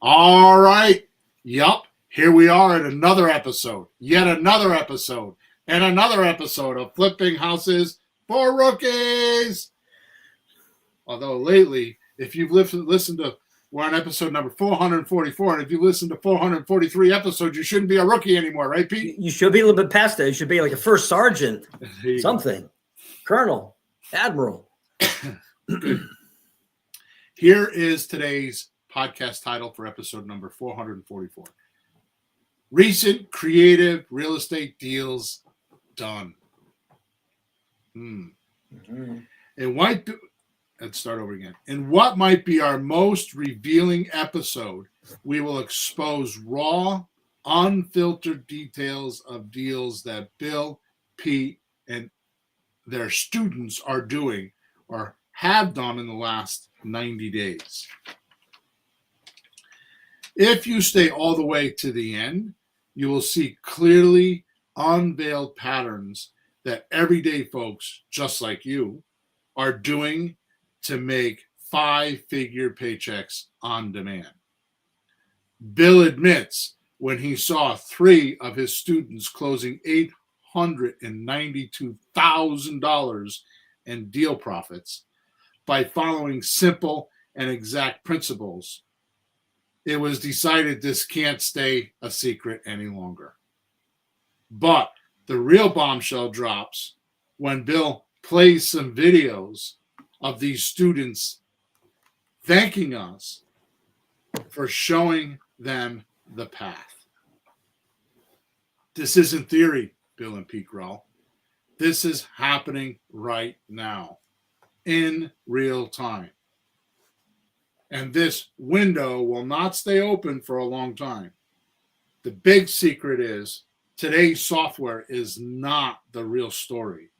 All right. Yup. Here we are at another episode, yet another episode, and another episode of Flipping Houses for Rookies. Although lately, if you've listened to, we're on episode number 444, and if you listen to 443 episodes, you shouldn't be a rookie anymore, right, Pete? You should be a little bit past that. You should be like a first sergeant, something, colonel, admiral. Here is today's podcast title for episode number 444. Recent creative real estate deals done. Mm-hmm. Let's start over again. In what might be our most revealing episode, we will expose raw, unfiltered details of deals that Bill, Pete, and their students are doing or have done in the last 90 days. If you stay all the way to the end, you will see clearly unveiled patterns that everyday folks, just like you, are doing to make 5-figure paychecks on demand. Bill admits when he saw 3 of his students closing $892,000 in deal profits by following simple and exact principles, it was decided this can't stay a secret any longer. But the real bombshell drops when Bill plays some videos of these students thanking us for showing them the path. This isn't theory, Bill and Pete growl. This is happening right now, in real time. And this window will not stay open for a long time. The big secret is today's software is not the real story.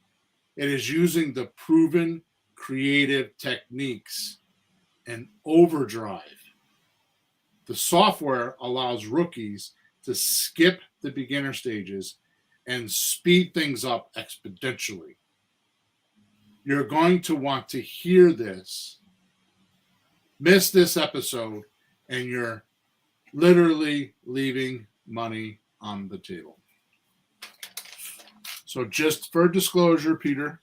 It is using the proven creative techniques and overdrive. The software allows rookies to skip the beginner stages and speed things up exponentially. You're going to want to hear this. Miss this episode, and you're literally leaving money on the table. So just for disclosure, Peter,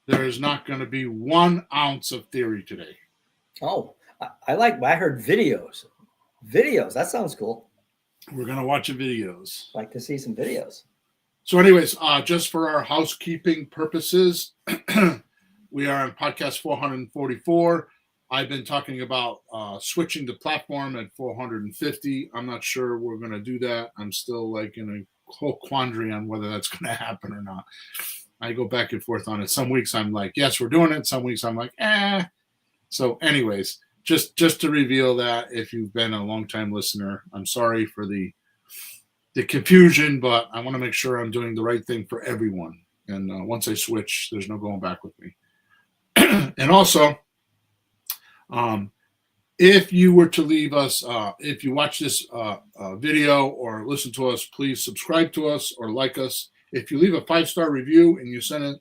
there is not going to be 1 ounce of theory today. Oh, I heard videos. That sounds cool. We're going to watch the videos. Like to see some videos. So anyways, just for our housekeeping purposes, we are on podcast 444. I've been talking about switching the platform at 450. I'm not sure we're going to do that. I'm still like in a whole quandary on whether that's going to happen or not. I go back and forth on it. Some weeks I'm like, yes, we're doing it. Some weeks I'm like, eh. So anyways, just to reveal that if you've been a long-time listener, I'm sorry for the confusion, but I want to make sure I'm doing the right thing for everyone. And once I switch, there's no going back with me. And also, if you were to leave us, if you watch this video or listen to us, please subscribe to us or like us. If you leave a 5-star review and you send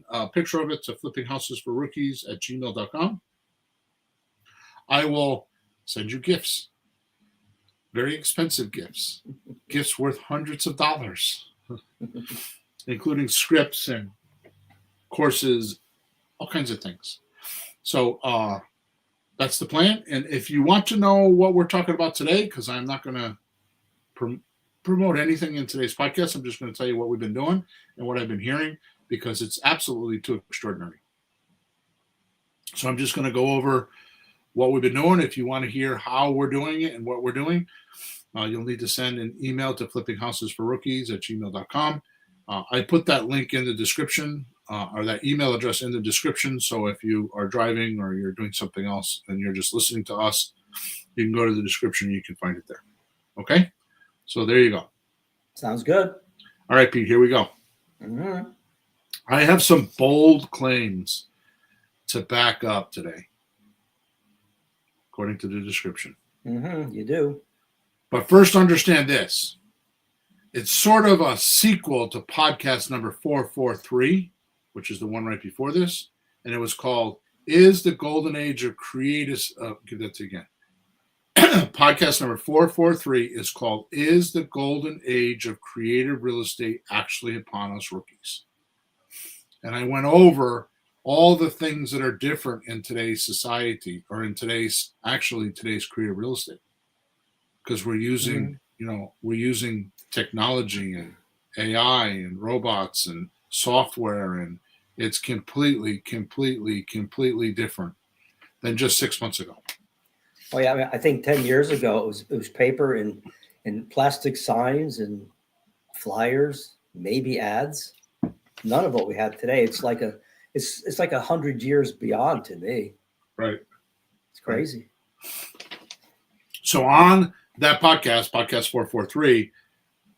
a picture of it to flippinghousesforrookies@gmail.com, I will send you gifts. Very expensive gifts. Gifts worth hundreds of dollars, including scripts and courses, all kinds of things. So that's the plan. And if you want to know what we're talking about today, because I'm not going to promote anything in today's podcast, I'm just going to tell you what we've been doing and what I've been hearing, because it's absolutely too extraordinary. So I'm just going to go over what we've been doing. If you want to hear how we're doing it and what we're doing, you'll need to send an email to flippinghousesforrookies@gmail.com. I put that link in the description, or that email address in the description. So if you are driving or you're doing something else and you're just listening to us, you can go to the description and you can find it there. Okay? So there you go. Sounds good. All right, Pete, here we go. Mm-hmm. I have some bold claims to back up today, according to the description. Mm-hmm. You do. But first, understand this. It's sort of a sequel to podcast number 443, which is the one right before this. And it was called, Is the Golden Age of Creative... give that to again. Podcast number 443 is called "Is the Golden Age of Creative Real Estate Actually Upon Us Rookies?" And I went over all the things that are different in today's society, or in today's creative real estate, because we're using we're using technology and AI and robots and software, and it's completely different than just 6 months ago. Oh yeah, I mean, I think 10 years ago it was paper and plastic signs and flyers, maybe ads. None of what we have today. It's like it's like 100 years beyond to me. Right. It's crazy. So on that podcast 443,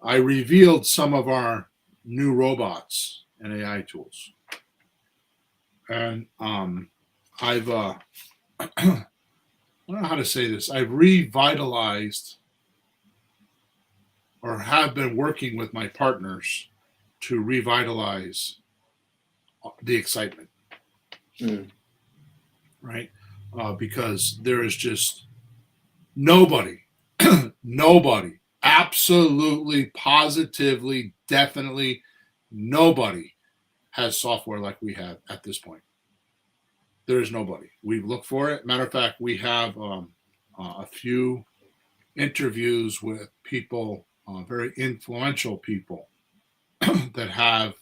I revealed some of our new robots and AI tools. And I've I don't know how to say this. I've revitalized, or have been working with my partners to revitalize the excitement. Right? Because there is just nobody, absolutely, positively, definitely nobody has software like we have at this point. There is nobody. We've looked for it. Matter of fact, we have a few interviews with people, very influential people that have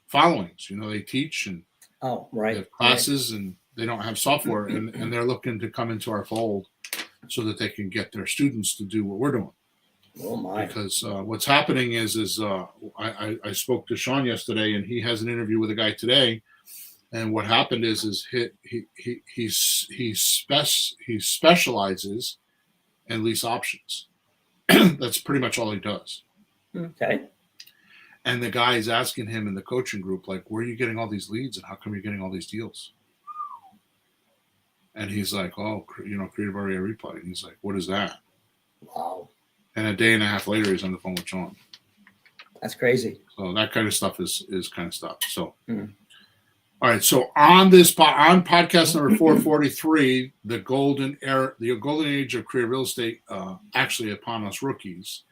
followings. They teach and they have classes, and they don't have software, and they're looking to come into our fold so that they can get their students to do what we're doing. Oh my! Because what's happening is I spoke to Sean yesterday, and he has an interview with a guy today. And what happened is he specializes in lease options. That's pretty much all he does. Okay. And the guy is asking him in the coaching group, like, where are you getting all these leads, and how come you're getting all these deals? And he's like, oh, Creative REA Replay. And he's like, what is that? Wow. And a day and a half later, he's on the phone with Sean. That's crazy. So that kind of stuff is kind of stuff. So. All right, so on podcast number 443, the golden age of creative real estate, actually upon us rookies,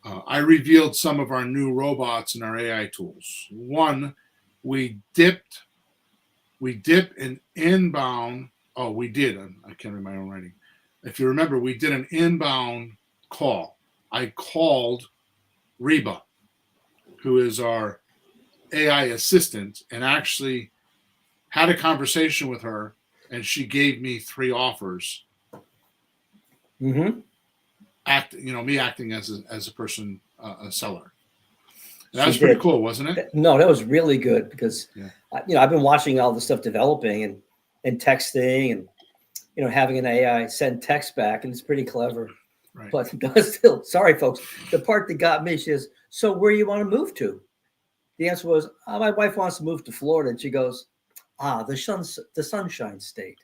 I revealed some of our new robots and our AI tools. One, we dip an inbound. Oh, we did. I can't read my own writing. If you remember, we did an inbound call. I called Reba, who is our AI assistant, and actually had a conversation with her, and she gave me 3 offers. Me acting as a person, a seller. That was pretty cool, wasn't it? No, that was really good, because I've been watching all the stuff developing and texting, and having an AI send text back, and it's pretty clever. Right. But still, sorry folks, the part that got me, she says, so where you want to move to? The answer was, my wife wants to move to Florida. And she goes, the Sunshine State.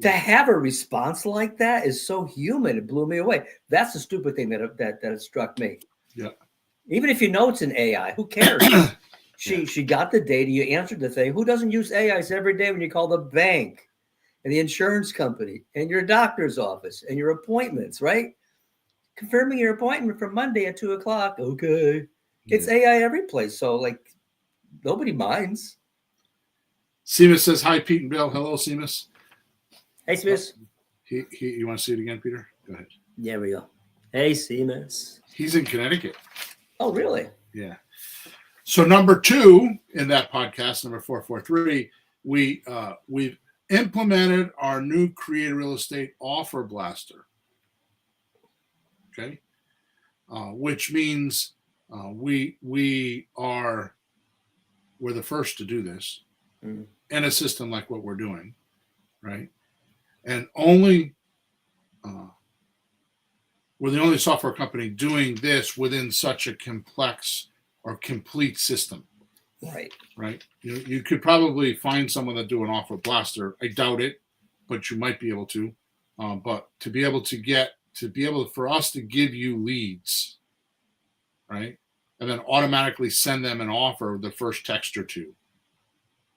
To have a response like that is so human. It blew me away. That's the stupid thing that struck me. Yeah. Even if you know it's an AI, who cares? She got the data. You answered the thing. Who doesn't use AIs every day when you call the bank and the insurance company and your doctor's office and your appointments, right? Confirming your appointment for Monday at 2:00. Okay. It's AI every place, so nobody minds. Seamus says hi, Pete and Bill. Hello, Seamus. Hey, Seamus. You want to see it again, Peter? Go ahead. There we go. Hey, Seamus. He's in Connecticut. Oh, really? Yeah. So number 2 in that podcast, number 443, we've implemented our new creative real estate offer blaster. Okay, which means. We're the first to do this in a system like what we're doing, right? And we're the only software company doing this within such a complex or complete system. Right. You could probably find someone that do an offer blaster. I doubt it, but you might be able to. But for us to give you leads, right, and then automatically send them an offer the first text or two.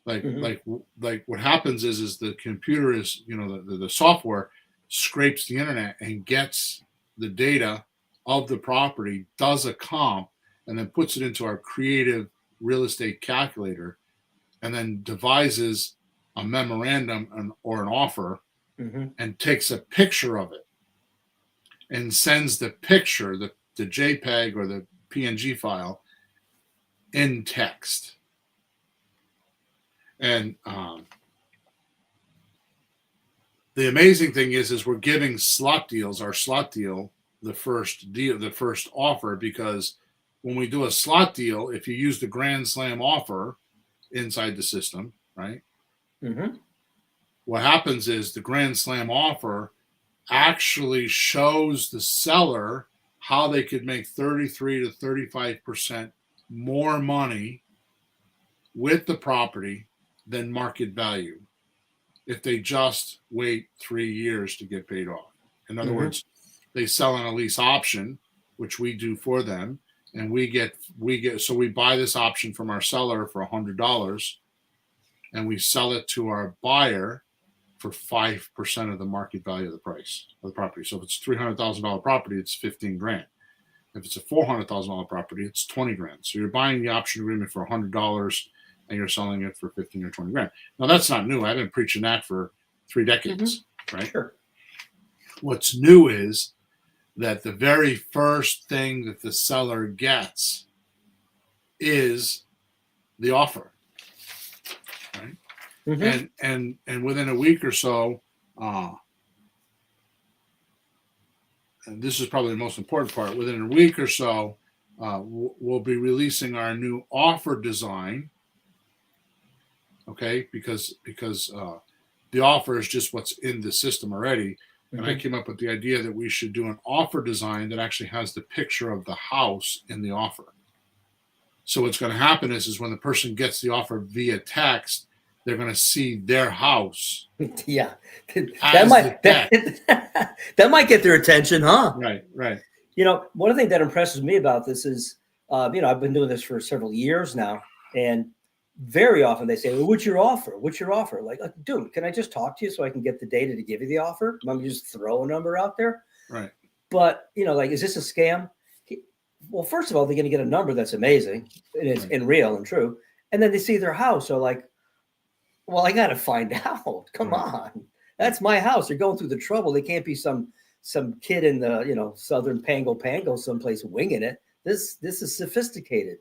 Like what happens is the computer is, the software scrapes the internet and gets the data of the property, does a comp, and then puts it into our creative real estate calculator, and then devises a memorandum or an offer, and takes a picture of it and sends the picture, the JPEG or the PNG file, in text. And the amazing thing is we're giving our slot deal, the first offer, because when we do a slot deal, if you use the Grand Slam offer inside the system, right? What happens is the Grand Slam offer actually shows the seller how they could make 33 to 35% more money with the property than market value if they just wait 3 years to get paid off. In other words, they sell on a lease option, which we do for them, and we get so we buy this option from our seller for $100, and we sell it to our buyer for 5% of the market value of the price of the property. So if it's $300,000 property, it's 15 grand. If it's a $400,000 property, it's 20 grand. So you're buying the option agreement for $100 and you're selling it for 15 or 20 grand. Now that's not new. I've been preaching that for 3 decades, right? Sure. What's new is that the very first thing that the seller gets is the offer, right? And within a week or so, and this is probably the most important part, within a week or so, we'll be releasing our new offer design. Okay, because the offer is just what's in the system already. And I came up with the idea that we should do an offer design that actually has the picture of the house in the offer. So what's going to happen is when the person gets the offer via text, they're going to see their house. Yeah, that might get their attention, huh? Right. You know, one of the things that impresses me about this is, I've been doing this for several years now, and very often they say, well, what's your offer? What's your offer? Like, dude, can I just talk to you so I can get the data to give you the offer? Let me just throw a number out there. Right. But, like, is this a scam? Well, first of all, they're going to get a number that's amazing and it's and real and true. And then they see their house. So like, well, I got to find out. Come on. That's my house. They're going through the trouble. They can't be some kid in the, southern Pango someplace winging it. This is sophisticated.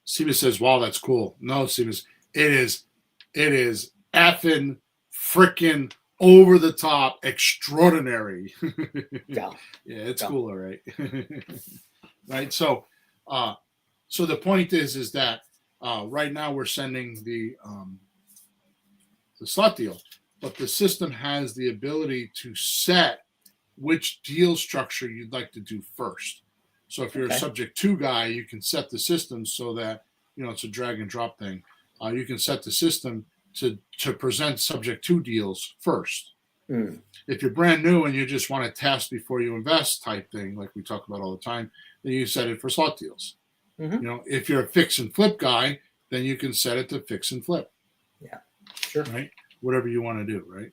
Seamus says, wow, that's cool. No, Seamus, it is effing freaking over the top extraordinary. Yeah, it's cool, all right. Right. So the point is that right now we're sending the slot deal, but the system has the ability to set which deal structure you'd like to do first. So if you're a subject to guy, you can set the system so that, it's a drag and drop thing. You can set the system to present subject to deals first. If you're brand new and you just want to test before you invest type thing, like we talk about all the time, then you set it for slot deals. If you're a fix and flip guy, then you can set it to fix and flip. Yeah, sure. Right? Whatever you want to do, right?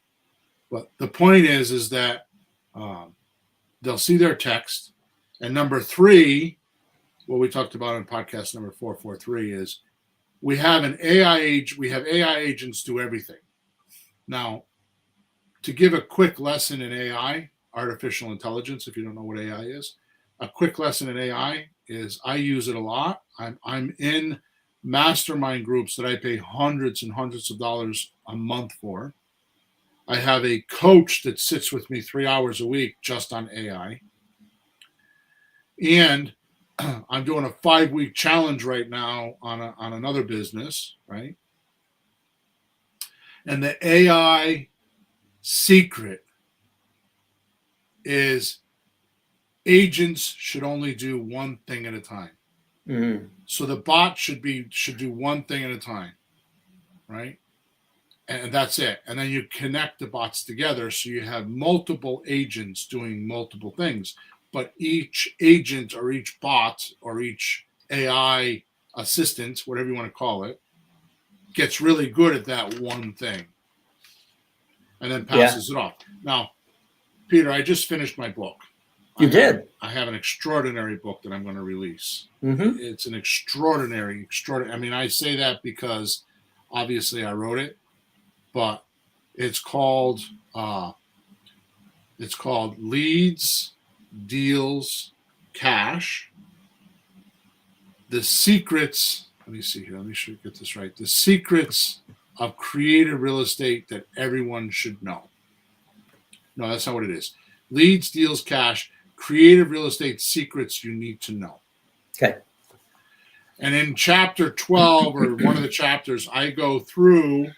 But the point is that they'll see their text. And number 3, what we talked about in podcast number 443 is we have AI agents do everything. Now, to give a quick lesson in AI, artificial intelligence, if you don't know what AI is, a quick lesson in AI is I use it a lot. I'm in mastermind groups that I pay hundreds and hundreds of dollars a month for. I have a coach that sits with me 3 hours a week just on AI. And I'm doing a 5-week challenge right now on another business, right? And the AI secret is agents should only do one thing at a time. So the bot should do one thing at a time, right? And that's it. And then you connect the bots together so you have multiple agents doing multiple things. But each agent or each bot or each AI assistant, whatever you want to call it, gets really good at that one thing and then passes it off. Now, Peter, I just finished my book. You did? I have an extraordinary book that I'm going to release. Mm-hmm. It's an extraordinary. I mean, I say that because obviously I wrote it, but it's called Leads, Deals, Cash. The secrets. Let me see here. Let me get this right. The secrets of creative real estate that everyone should know. No, that's not what it is. Leads, Deals, Cash. Creative real estate secrets you need to know. Okay. And in chapter 12, or one of the chapters, I go through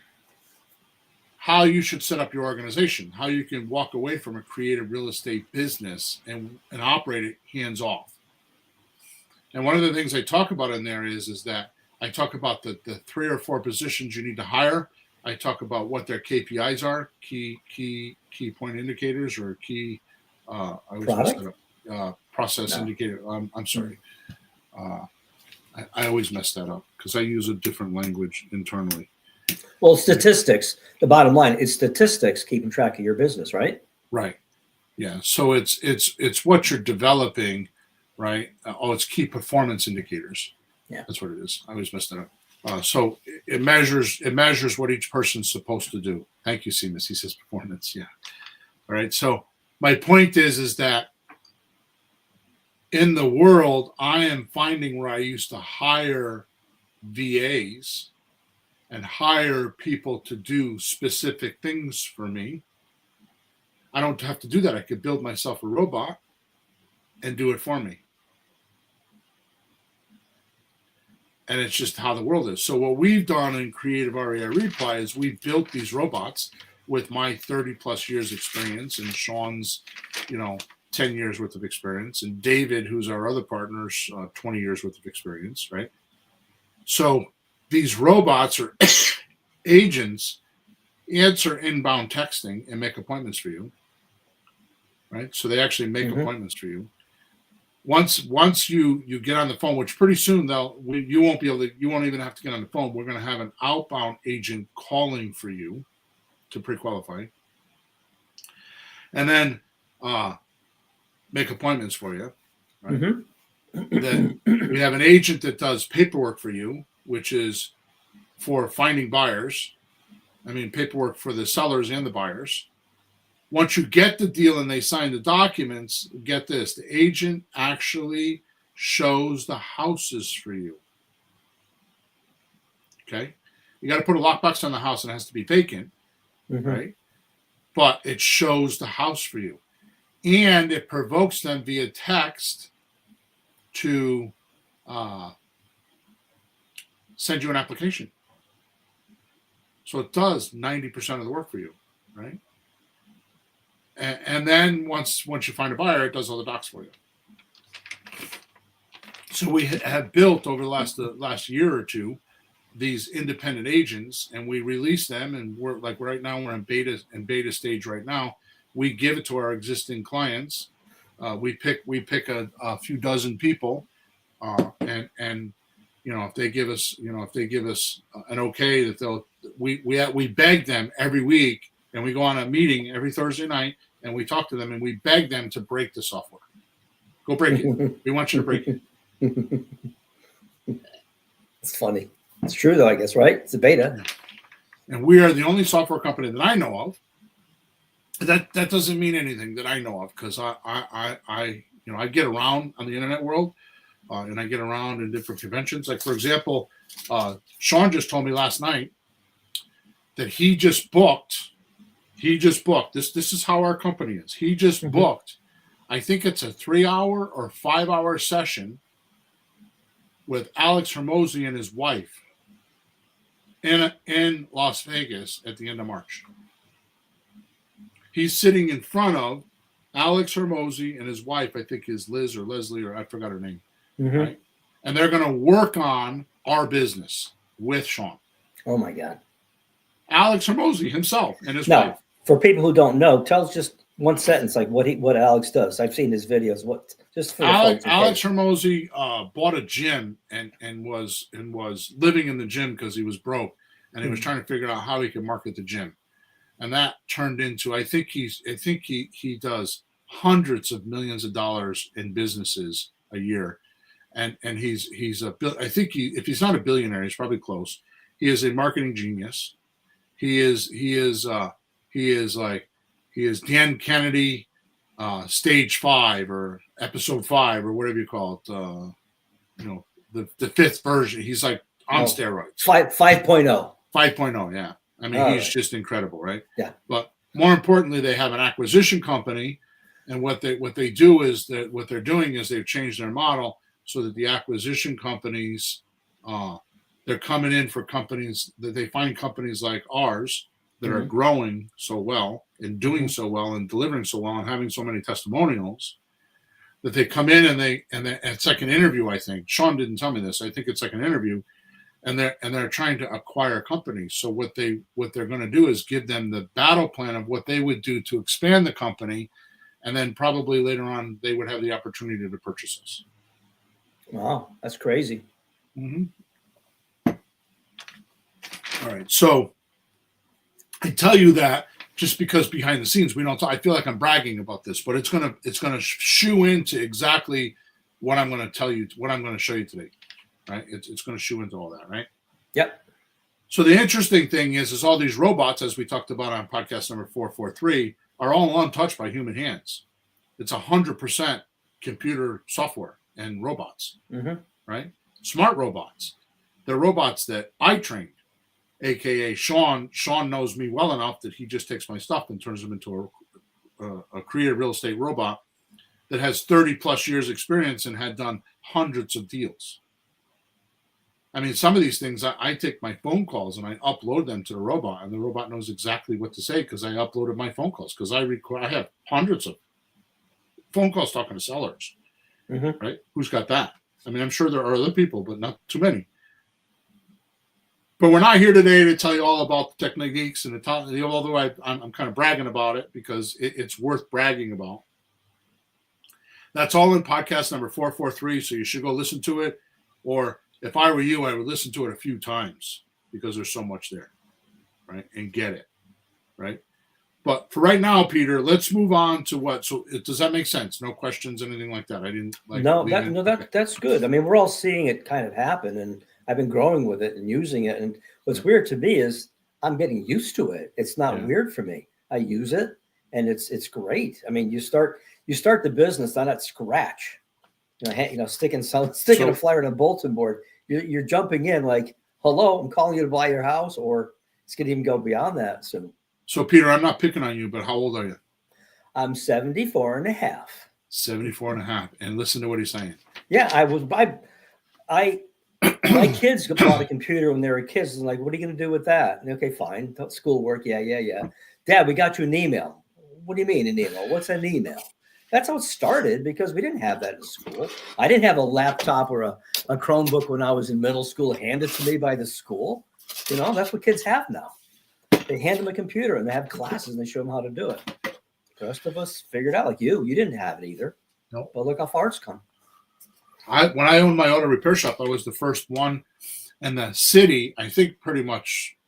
how you should set up your organization, how you can walk away from a creative real estate business and operate it hands off. And one of the things I talk about in there is that I talk about the 3 or 4 positions you need to hire. I talk about what their KPIs are, key point indicators, or key process indicator. I'm sorry. I always mess that up because I use a different language internally. Well, statistics. The bottom line is statistics keeping track of your business, right? Right. Yeah. So it's what you're developing, right? It's key performance indicators. Yeah. That's what it is. I always mess that up. So it measures what each person's supposed to do. Thank you, Seamus. He says performance. Yeah. All right. So my point is that in the world, I am finding where I used to hire VAs and hire people to do specific things for me. I don't have to do that. I could build myself a robot and do it for me. And it's just how the world is. So what we've done in Creative REI Reply is we've built these robots with my 30 plus years experience and Sean's, 10 years worth of experience, and David, who's our other partner's 20 years worth of experience, right? So these robots or agents answer inbound texting and make appointments for you, right? So they actually make appointments for you. Once you get on the phone, which pretty soon you won't even have to get on the phone. We're going to have an outbound agent calling for you to pre-qualify, and then make appointments for you. Right? Mm-hmm. Then we have an agent that does paperwork for you, which is for finding buyers. I mean, paperwork for the sellers and the buyers. Once you get the deal and they sign the documents, get this, the agent actually shows the houses for you. Okay? You got to put a lockbox on the house and it has to be vacant, right? But it shows the house for you. And it provokes them via text to send you an application. So it does 90% of the work for you, right? And then once you find a buyer, it does all the docs for you. So we have built over the last year or two these independent agents, and we release them. And we're like right now we're in beta stage right now. We give it to our existing clients. We pick a few dozen people, and if they give us an okay that we beg them every week, and we go on a meeting every Thursday night, and we talk to them and we beg them to break the software. Go break it. We want you to break it. It's funny. It's true though, I guess, right? It's a beta. And we are the only software company that I know of. That doesn't mean anything that I know of, because I get around on the internet world, and I get around in different conventions. Like for example, Sean just told me last night that he just booked. This is how our company is. He just booked. I think it's a 3-hour or 5-hour session with Alex Hermosi and his wife in Las Vegas at the end of March. He's sitting in front of Alex Hermosi and his wife, I think is Liz or Leslie, or I forgot her name. Right? And they're going to work on our business with Sean. Oh, my God. Alex Hermosi himself and his wife. For people who don't know, tell us just one sentence, like what Alex does. I've seen his videos. Just for Alex Hermosi bought a gym and was living in the gym because he was broke, and he was trying to figure out how he could market the gym. and that turned into, I think he does hundreds of millions of dollars in businesses a year, and he's I think if he's not a billionaire, he's probably close. He is a marketing genius. He is Dan Kennedy, stage 5 or episode 5 or whatever you call it. The fifth version. He's like on steroids. 5.0. 5.0, yeah. I mean, he's just incredible, right? Yeah. But more importantly, they have an acquisition company, and what they do is that what they're doing is they've changed their model so that the acquisition companies, they're coming in for companies that they find companies like ours that are growing so well and doing so well and delivering so well and having so many testimonials that they come in and at second interview, I think Sean didn't tell me this. I think it's second interview, and they're trying to acquire companies. So what they're going to do is give them the battle plan of what they would do to expand the company, and then probably later on they would have the opportunity to purchase us. Wow, that's crazy. Mm-hmm. All right, so I tell you that just because behind the scenes we don't talk. I feel like I'm bragging about this, but it's gonna shoe into exactly what I'm going to tell you, what I'm going to show you today. Right? It's going to shoe into all that, right? Yep. So the interesting thing is all these robots, as we talked about on podcast number 443, are all untouched by human hands. It's 100% computer software and robots, right? Smart robots. They're robots that I trained, aka Sean. Sean knows me well enough that he just takes my stuff and turns them into a creative real estate robot that has 30 plus years experience and had done hundreds of deals. I mean, some of these things, I take my phone calls and I upload them to the robot, and the robot knows exactly what to say because I uploaded my phone calls, because I have hundreds of phone calls talking to sellers, right? Who's got that? I mean, I'm sure there are other people, but not too many. But we're not here today to tell you all about the techniques and although I'm kind of bragging about it because it's worth bragging about. That's all in podcast number 443, so you should go listen to it. Or if I were you, I would listen to it a few times because there's so much there, right? And get it, right? But for right now, Peter, let's move on to what. So does that make sense? No questions, anything like that? I didn't like. That's good. I mean, we're all seeing it kind of happen, and I've been growing with it and using it. And what's weird to me is I'm getting used to it. It's not weird for me. I use it, and it's great. I mean, you start the business not at scratch. Sticking a flyer on a bulletin board. You're jumping in like, hello, I'm calling you to buy your house, or it's going to even go beyond that soon. So, Peter, I'm not picking on you, but how old are you? I'm 74 and a half. 74 and a half. And listen to what he's saying. Yeah, my kids bought a computer when they were kids. And like, what are you going to do with that? And, okay, fine. Schoolwork. Yeah. Dad, we got you an email. What do you mean an email? What's an email? That's how it started, because we didn't have that in school. I didn't have a laptop or a Chromebook when I was in middle school handed to me by the school. That's what kids have now. They hand them a computer and they have classes and they show them how to do it. The rest of us figured out, like you didn't have it either. Nope. But look how far it's come. When I owned my auto repair shop, I was the first one in the city, I think pretty much,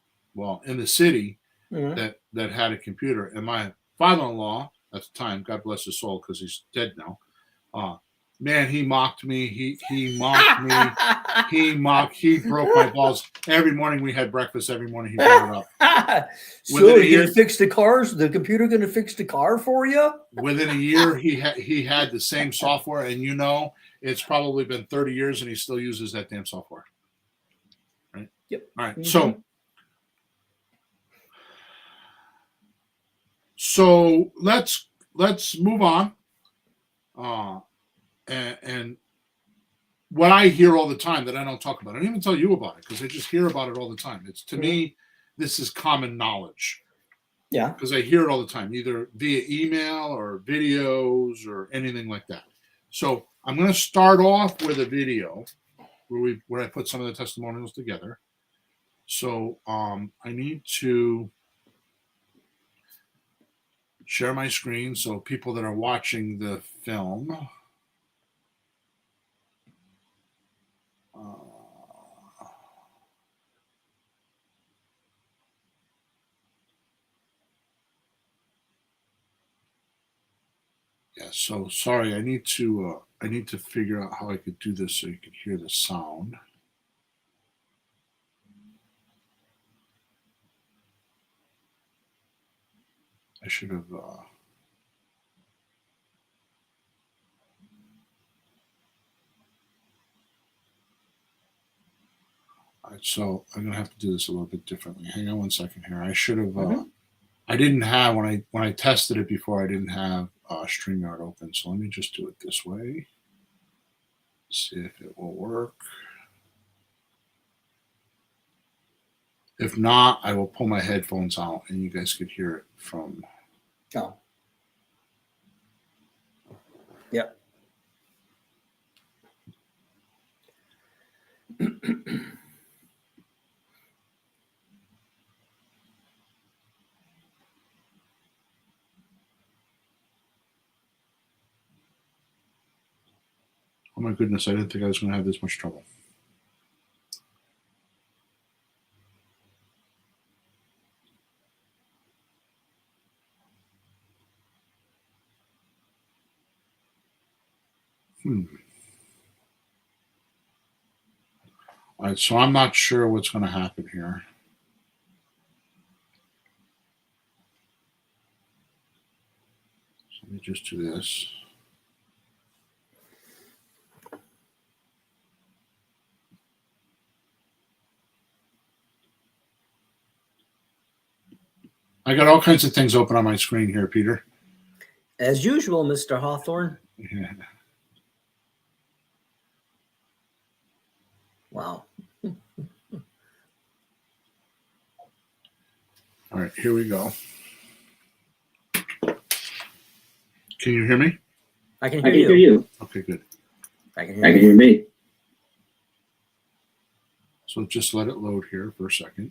in the city that had a computer. And my father-in-law at the time, God bless his soul because he's dead now, man, he mocked me. He mocked me. He broke my balls. Every morning we had breakfast. Every morning he brought it up. So you're gonna fix the cars? The computer gonna fix the car for you? Within a year, he had the same software, and it's probably been 30 years, and he still uses that damn software. Right? Yep. All right. So let's move on. And what I hear all the time that I don't talk about, I don't even tell you about it because I just hear about it all the time. It's to me, this is common knowledge. Yeah. Because I hear it all the time, either via email or videos or anything like that. So I'm going to start off with a video where I put some of the testimonials together. So I need to share my screen so people that are watching the film. Yeah, so sorry, I need to figure out how I could do this so you can hear the sound. I should have all right, so I'm gonna have to do this a little bit differently. Hang on one second here. I should have I didn't have when I tested it before, I didn't have StreamYard open. So let me just do it this way. See if it will work. If not, I will pull my headphones out and you guys could hear it from. Oh. Yep. Oh my goodness, I didn't think I was going to have this much trouble. All right, so I'm not sure what's going to happen here. So let me just do this. I got all kinds of things open on my screen here, Peter. As usual, Mr. Hawthorne. Yeah. Wow. All right, here we go. Can you hear me? I can hear you. Okay, good. I can hear me. So just let it load here for a second.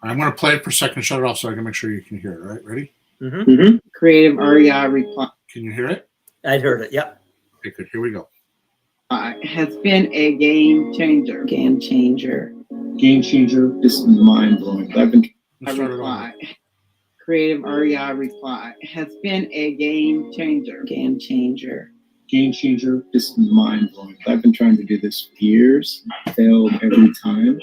I'm going to play it for a second, shut it off so I can make sure you can hear it. All right, ready? Mm-hmm. Creative REI reply. Can you hear it? I heard it. Yep. Okay, good. Here we go. Has been a game changer. Game changer. Game changer. This is mind blowing. Let's start it over. Creative REI reply has been a game changer. Game changer. Game changer. This is mind blowing. I've been trying to do this for years. Failed every time.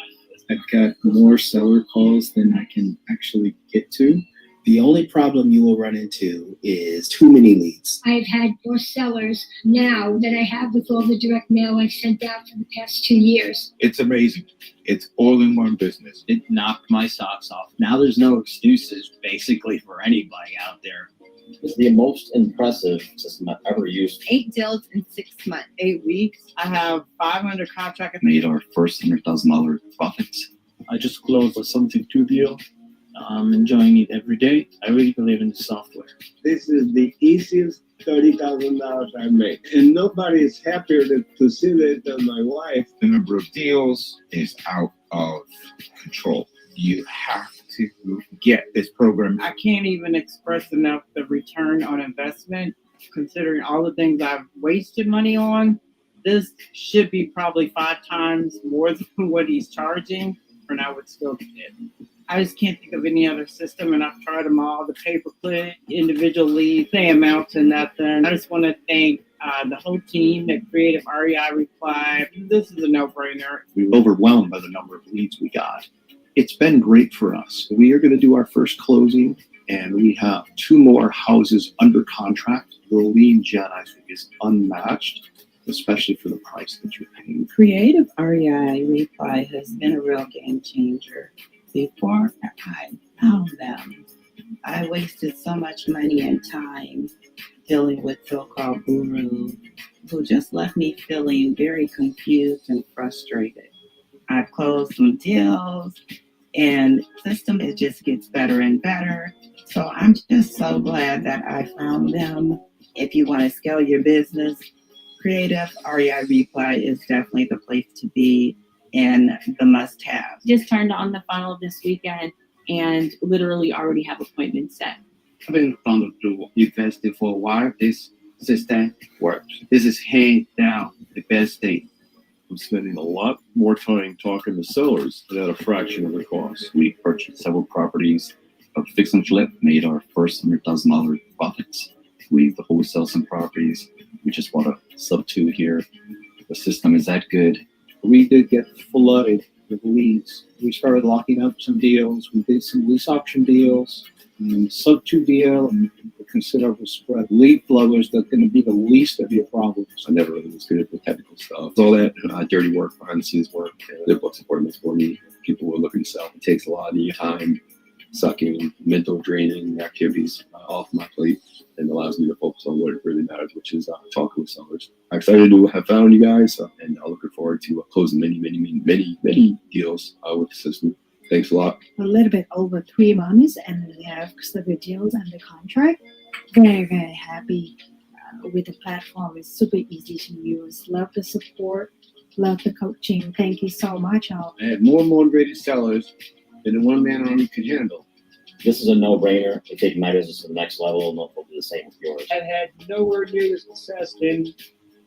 I've got more seller calls than I can actually get to. The only problem you will run into is too many leads. I've had more sellers now than I have with all the direct mail I've sent out for the past 2 years. It's amazing. It's all in one business. It knocked my socks off. Now there's no excuses basically for anybody out there. It's the most impressive system I've ever used. 8 deals in 6 months. 8 weeks. I have 500 contracts. Made our first $100,000 profits. I just closed a something 2 deal. I'm enjoying it every day. I really believe in the software. This is the easiest $30,000 I made. And nobody is happier to see this than my wife. The number of deals is out of control. You have to get this program. I can't even express enough the return on investment, considering all the things I've wasted money on. This should be probably 5 times more than what he's charging, and I would still get it. I just can't think of any other system, and I've tried them all, the pay-per-click, individual leads, they amount to nothing. I just want to thank the whole team at Creative REI Reply. This is a no-brainer. We were overwhelmed by the number of leads we got. It's been great for us. We are going to do our first closing, and we have 2 more houses under contract. The lead gen, I think, is unmatched, especially for the price that you're paying. Creative REI Reply has been a real game changer. Before I found them, I wasted so much money and time dealing with so-called gurus who just left me feeling very confused and frustrated. I've closed some deals, and the system, it just gets better and better. So I'm just so glad that I found them. If you want to scale your business, Creative REI Reply is definitely the place to be and the must-have. Just turned on the funnel this weekend and literally already have appointments set. I've been found to invest it for a while. This system works. This is hands down the best thing. I'm spending a lot more time talking to sellers at a fraction of the cost. We purchased several properties of fix and flip, made our first $100,000 profits. We've wholesale some properties. We just bought a sub 2 here. The system is that good. We did get flooded with leads. We started locking up some deals. We did some lease option deals and sub 2 deal and a considerable spread. Lead flow is going to be the least of your problems. I never really was good at the technical stuff. All that dirty work, behind the scenes work, the books appointments for me. People were looking to sell. It takes a lot of your time, sucking, mental draining activities off my plate, and allows me to focus on what really matters, which is talking with sellers. I'm excited to have found you guys, and I'm looking forward to closing many deals with the system. Thanks a lot. A little bit over 3 months, and we have several deals under contract. Very, very happy with the platform. It's super easy to use. Love the support. Love the coaching. Thank you so much, all. I had more motivated sellers than the one-man army could handle. This is a no-brainer to take my business to the next level, and hopefully do the same with yours. I've had nowhere near the success in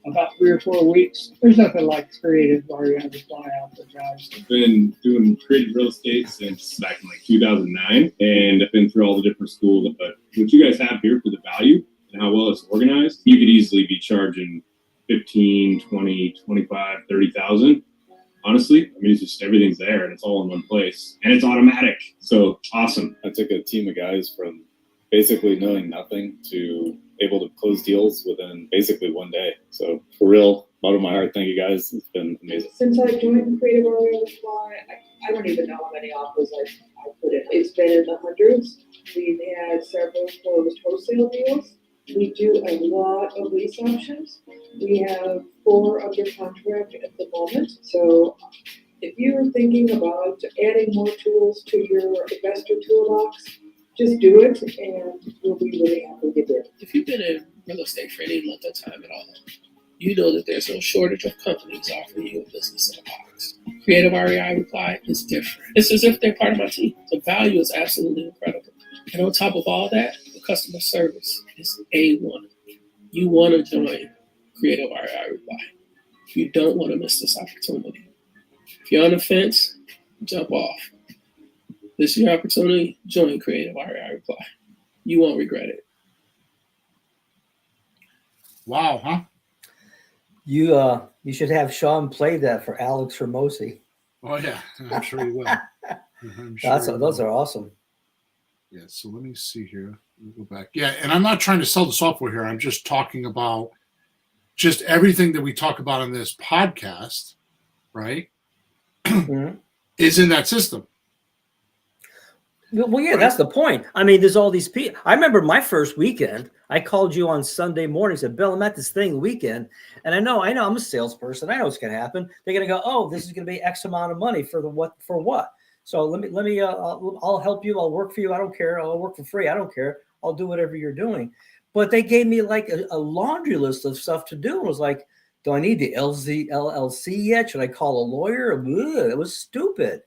about 3 or 4 weeks. There's nothing like creative REI reply out there, guys. I've been doing creative real estate since back in like 2009, and I've been through all the different schools. But what you guys have here for the value and how well it's organized, you could easily be charging 15, 20, 25, 30,000. Honestly, I mean, it's just everything's there and it's all in one place and it's automatic. So awesome. I took a team of guys from basically knowing nothing to able to close deals within basically 1 day. So for real, bottom of my heart, thank you guys. It's been amazing. Since I joined Creative REI Reply, I don't even know how many offers I put in. It's been in the hundreds. We've had several closed wholesale deals. We do a lot of lease options. We have 4 under contract at the moment. So if you're thinking about adding more tools to your investor toolbox, just do it and you'll be really happy to do it. If you've been in real estate for any length of time at all, you know that there's no shortage of companies offering you a business in a box. Creative REI Reply is different. It's as if they're part of my team. The value is absolutely incredible. And on top of all that, the customer service is A1. You want to join Creative REI Reply. You don't want to miss this opportunity. If you're on the fence, jump off. This is your opportunity. Join Creative REI Reply. You won't regret it. Wow, huh? You should have Sean play that for Alex Ramosi. Oh yeah, I'm sure he will. I'm sure Those are awesome. Yeah, so let me see here. Let me go back. Yeah, and I'm not trying to sell the software here. I'm just talking about just everything that we talk about on this podcast, right? Mm-hmm. Is in that system. Well, yeah, that's the point. I mean, there's all these people. I remember my first weekend, I called you on Sunday morning, said, Bill, I'm at this thing weekend. And I know I'm a salesperson. I know what's going to happen. They're going to go, oh, this is going to be X amount of money for what? So let me, I'll help you. I'll work for you. I don't care. I'll work for free. I don't care. I'll do whatever you're doing. But they gave me like a laundry list of stuff to do. It was like, do I need the LLC yet? Should I call a lawyer? Ugh, it was stupid.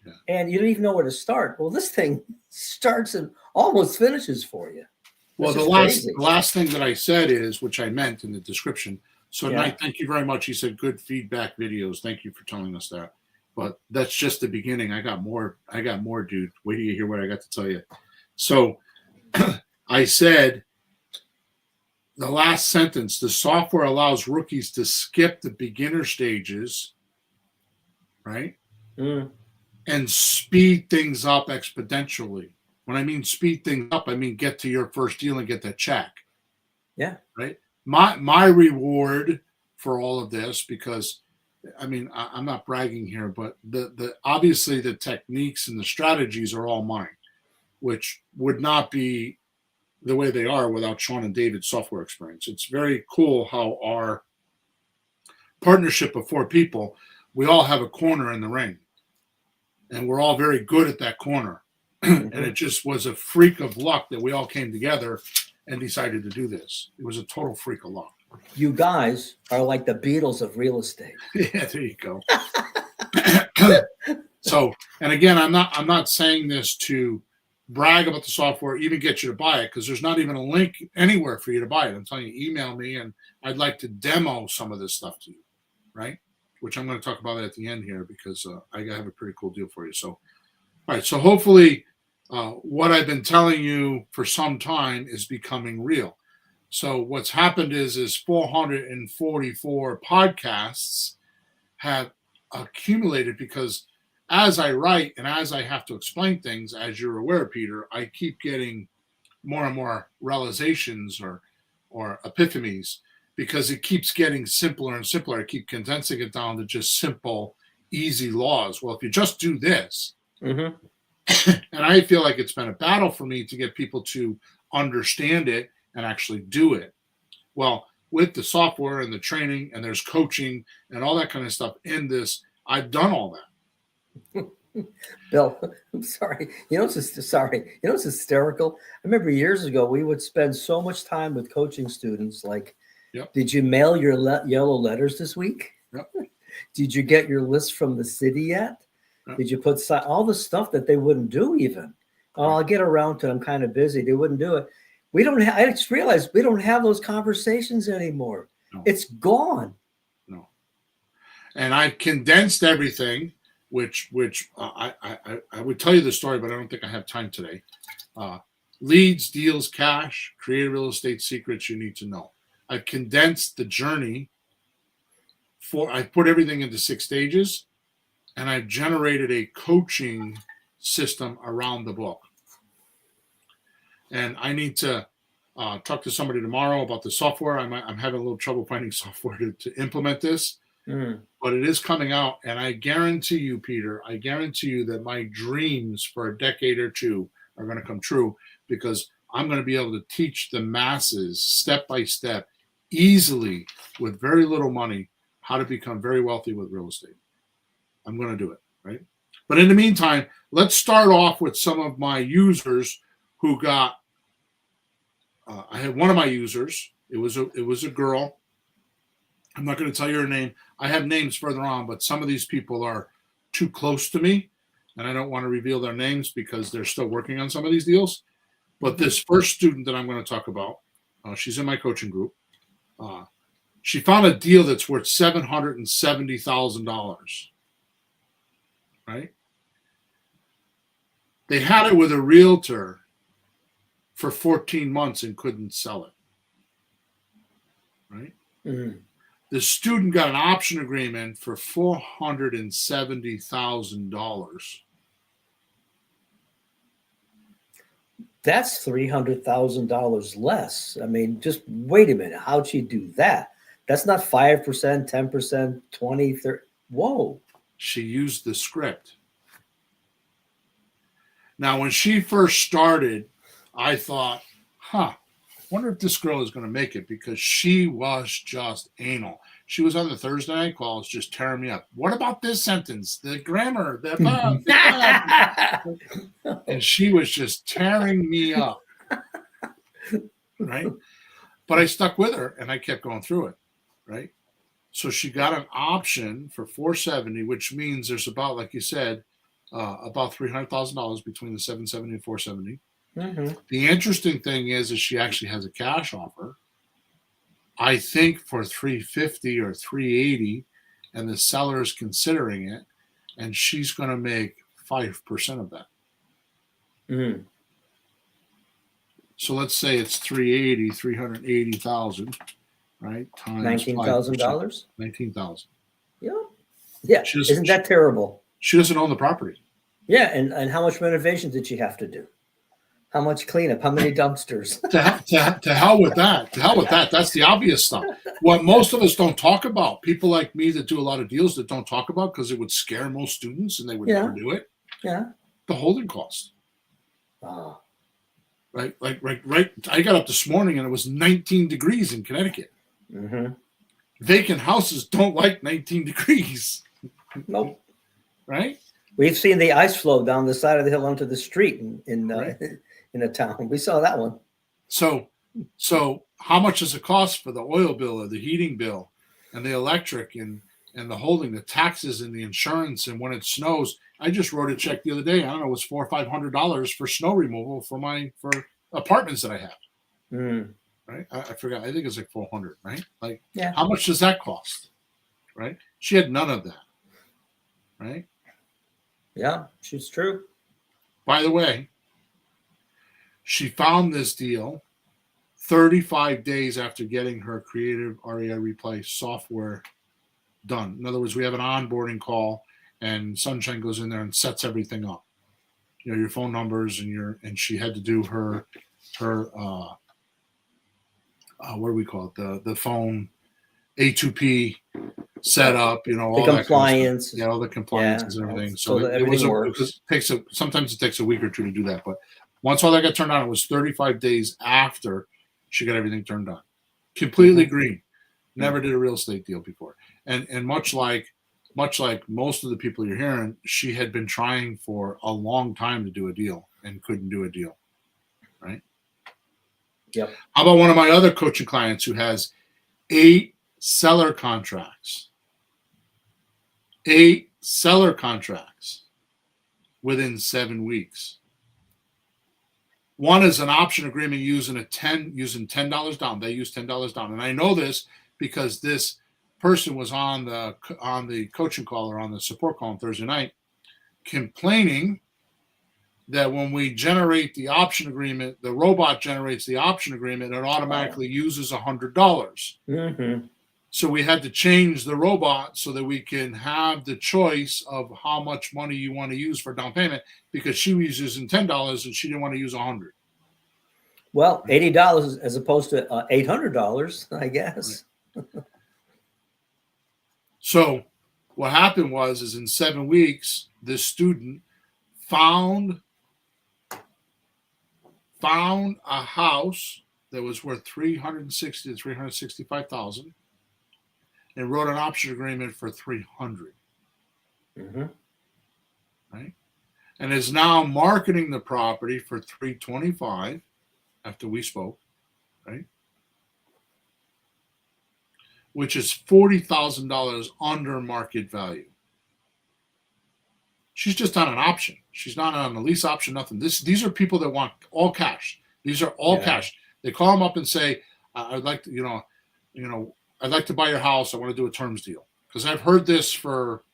Yeah. And you don't even know where to start. Well, this thing starts and almost finishes for you. Well, the last thing that I said is, which I meant in the description. So Knight, thank you very much. He said good feedback videos. Thank you for telling us that. But that's just the beginning. I got more, dude. Wait till you hear what I got to tell you. So I said the last sentence, the software allows rookies to skip the beginner stages, right? And speed things up exponentially. When I mean speed things up, I mean get to your first deal and get that check. Yeah. Right? My reward for all of this, because I mean, I'm not bragging here, but the obviously the techniques and the strategies are all mine, which would not be the way they are without Sean and David's software experience. It's very cool how our partnership of 4 people, we all have a corner in the ring. And we're all very good at that corner. And it just was a freak of luck that we all came together and decided to do this. It was a total freak of luck. You guys are like the Beatles of real estate. Yeah, there you go. So, and again, I'm not saying this to brag about the software, even get you to buy it, because there's not even a link anywhere for you to buy it. I'm telling you, email me and I'd like to demo some of this stuff to you, right? which I'm going to talk about at the end here because I have a pretty cool deal for you. So, all right. So hopefully what I've been telling you for some time is becoming real. So what's happened is 444 podcasts have accumulated because as I write and as I have to explain things, as you're aware, Peter, I keep getting more and more realizations or epiphanies because it keeps getting simpler and simpler. I keep condensing it down to just simple, easy laws. Well, if you just do this, Mm-hmm. and I feel like it's been a battle for me to get people to understand it and actually do it. Well, with the software and the training and there's coaching and all that kind of stuff in this, I've done all that. Bill, I'm sorry. You know, it's hysterical. I remember years ago, we would spend so much time with coaching students. Like, Yep. Did you mail your yellow letters this week? Yep. Did you get your list from the city yet? Yep. Did you put all the stuff that they wouldn't do even? Oh, I'll get around to it. I'm kind of busy. They wouldn't do it. We don't have, I just realized we don't have those conversations anymore. No. It's gone. No. And I condensed everything, which I would tell you the story, but I don't think I have time today. Leads, deals, cash, creative real estate secrets you need to know. I've condensed the journey I put everything into 6 stages, and I've generated a coaching system around the book. And I need to talk to somebody tomorrow about the software. I'm having a little trouble finding software to implement this, but it is coming out. And I guarantee you, Peter, I guarantee you that my dreams for a decade or two are going to come true because I'm going to be able to teach the masses step by step, easily, with very little money, how to become very wealthy with real estate. I'm going to do it, right? But in the meantime, let's start off with some of my users who got. I had one of my users. It was a girl. I'm not going to tell you her name. I have names further on, but some of these people are too close to me, and I don't want to reveal their names because they're still working on some of these deals. But this first student that I'm going to talk about, she's in my coaching group. She found a deal that's worth $770,000. Right? They had it with a realtor for 14 months and couldn't sell it. Right? Mm-hmm. The student got an option agreement for $470,000. That's $300,000 less. I mean, just wait a minute. How'd she do that? That's not 5%, 10%, 20, 30. Whoa. She used the script. Now, when she first started, I thought, wonder if this girl is going to make it because she was just anal. She was on the Thursday night calls just tearing me up. What about this sentence? The grammar, the above, and she was just tearing me up. Right? But I stuck with her and I kept going through it. Right? So she got an option for $470,000, which means there's about, like you said, about $300,000 between the $770,000 and $470,000. Mm-hmm. The interesting thing is she actually has a cash offer, I think for $350,000 or $380,000, and the seller is considering it, and she's going to make 5% of that. Mm-hmm. So let's say it's $380,000, right? Times $19,000. $19,000. Yeah. Isn't that terrible? She doesn't own the property. Yeah, and how much renovation did she have to do? How much cleanup? How many dumpsters? To hell with that. To hell with that. That's the obvious stuff. What most of us don't talk about, people like me that do a lot of deals that don't talk about because it would scare most students and they would never do it. Yeah. The holding cost. Oh. Right. Right. I got up this morning and it was 19 degrees in Connecticut. Mm-hmm. Vacant houses don't like 19 degrees. Nope. Right. We've seen the ice flow down the side of the hill onto the street in a town. We saw that one. So how much does it cost for the oil bill or the heating bill and the electric and the holding, the taxes and the insurance? And when it snows, I just wrote a check the other day. I don't know, it was $400 or $500 for snow removal for apartments that I have. Mm. Right. I forgot. I think it's like 400. Right. Like, yeah. How much does that cost? right? She had none of that, right? Yeah, she's true. By the way, she found this deal 35 days after getting her creative REI replay software done. In other words, we have an onboarding call and Sunshine goes in there and sets everything up. You know, your phone numbers and she had to do her what do we call it? The phone A2P setup, you know, all The that compliance. kind of stuff. Yeah, all the compliances and everything. So, that it was everything works. sometimes it takes a week or two to do that. But once all that got turned on, it was 35 days after she got everything turned on. Completely green. Never did a real estate deal before. And much like most of the people you're hearing, she had been trying for a long time to do a deal and couldn't do a deal. Right? Yep. How about one of my other coaching clients who has 8 seller contracts? 8 seller contracts within 7 weeks. One is an option agreement using $10 down. They use $10 down, and I know this because this person was on the coaching call or on the support call on Thursday night, complaining that when we generate the option agreement, the robot generates the option agreement, it automatically uses $100. Mm-hmm. So we had to change the robot so that we can have the choice of how much money you want to use for down payment, because she was using $10 and she didn't want to use $100. Well, $80 as opposed to $800, I guess. Right. So what happened is in 7 weeks, this student found a house that was worth $360,000 to $365,000 and wrote an option agreement for $300,000. Mm-hmm. Right? And is now marketing the property for $325,000 after we spoke, right? Which is $40,000 under market value. She's just on an option. She's not on a lease option, nothing. These are people that want all cash. These are all cash. They call them up and say, I'd like to, I'd like to buy your house. I want to do a terms deal. Because I've heard this for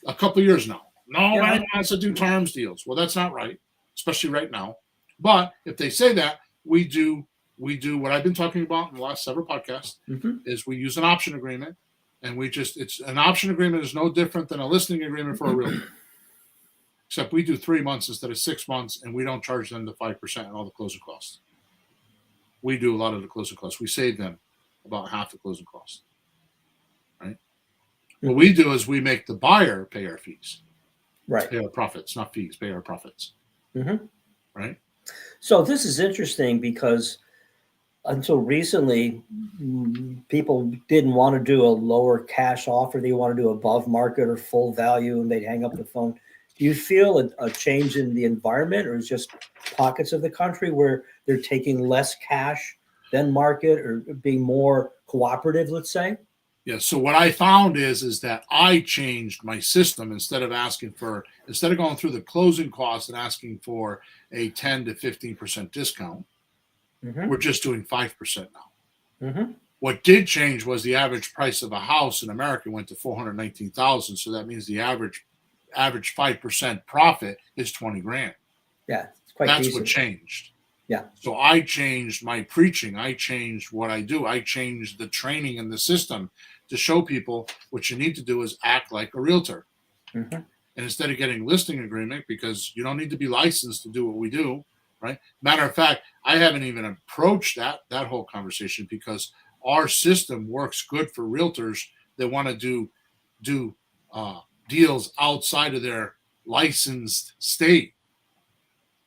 a couple of years now. Nobody wants to do terms deals. Well, that's not right, especially right now. But if they say that, we do what I've been talking about in the last several podcasts, is we use an option agreement, and it's an option agreement is no different than a listing agreement for a realtor. Except we do 3 months instead of 6 months, and we don't charge them the 5% and all the closing costs. We do a lot of the closing costs. We save them about half the closing costs. Right? What we do is we make the buyer pay our fees. Right. Pay our profits, not fees, pay our profits. Mm-hmm. Right? So this is interesting because until recently, people didn't want to do a lower cash offer. They want to do above market or full value, and they'd hang up the phone. Do you feel a change in the environment, or is just pockets of the country where they're taking less cash than market, or being more cooperative, let's say? Yeah. So what I found is that I changed my system. Instead of going through the closing costs and asking for a 10 to 15% discount, we're just doing 5% now. Mm-hmm. What did change was the average price of a house in America went to $419,000. So that means the average 5% profit is $20,000. Yeah, it's quite That's decent. what changed. Yeah. So I changed my preaching. I changed what I do. I changed the training in the system to show people what you need to do is act like a realtor. Mm-hmm. And instead of getting listing agreement, because you don't need to be licensed to do what we do, right? Matter of fact, I haven't even approached that whole conversation, because our system works good for realtors that want to do deals outside of their licensed state,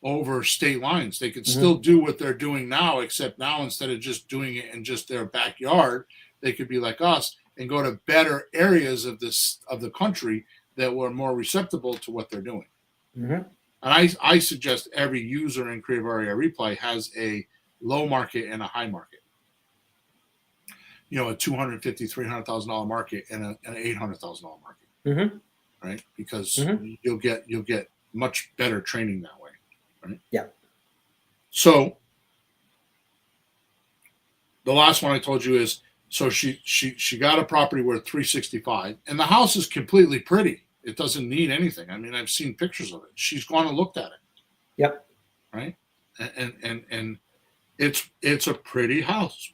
over state lines. They could still do what they're doing now, except now instead of just doing it in just their backyard, they could be like us and go to better areas of the country that were more receptible to what they're doing. Mm-hmm. And I suggest every user in Creative REI Replay has a low market and a high market. A $250,000, $300,000 market and an $800,000 market. Mm-hmm. Right? Because you'll get much better training that way. Right? Yeah. So the last one I told you is So she got a property worth 365, and the house is completely pretty. It doesn't need anything. I mean, I've seen pictures of it. She's gone and looked at it. Yep. Right. And it's a pretty house.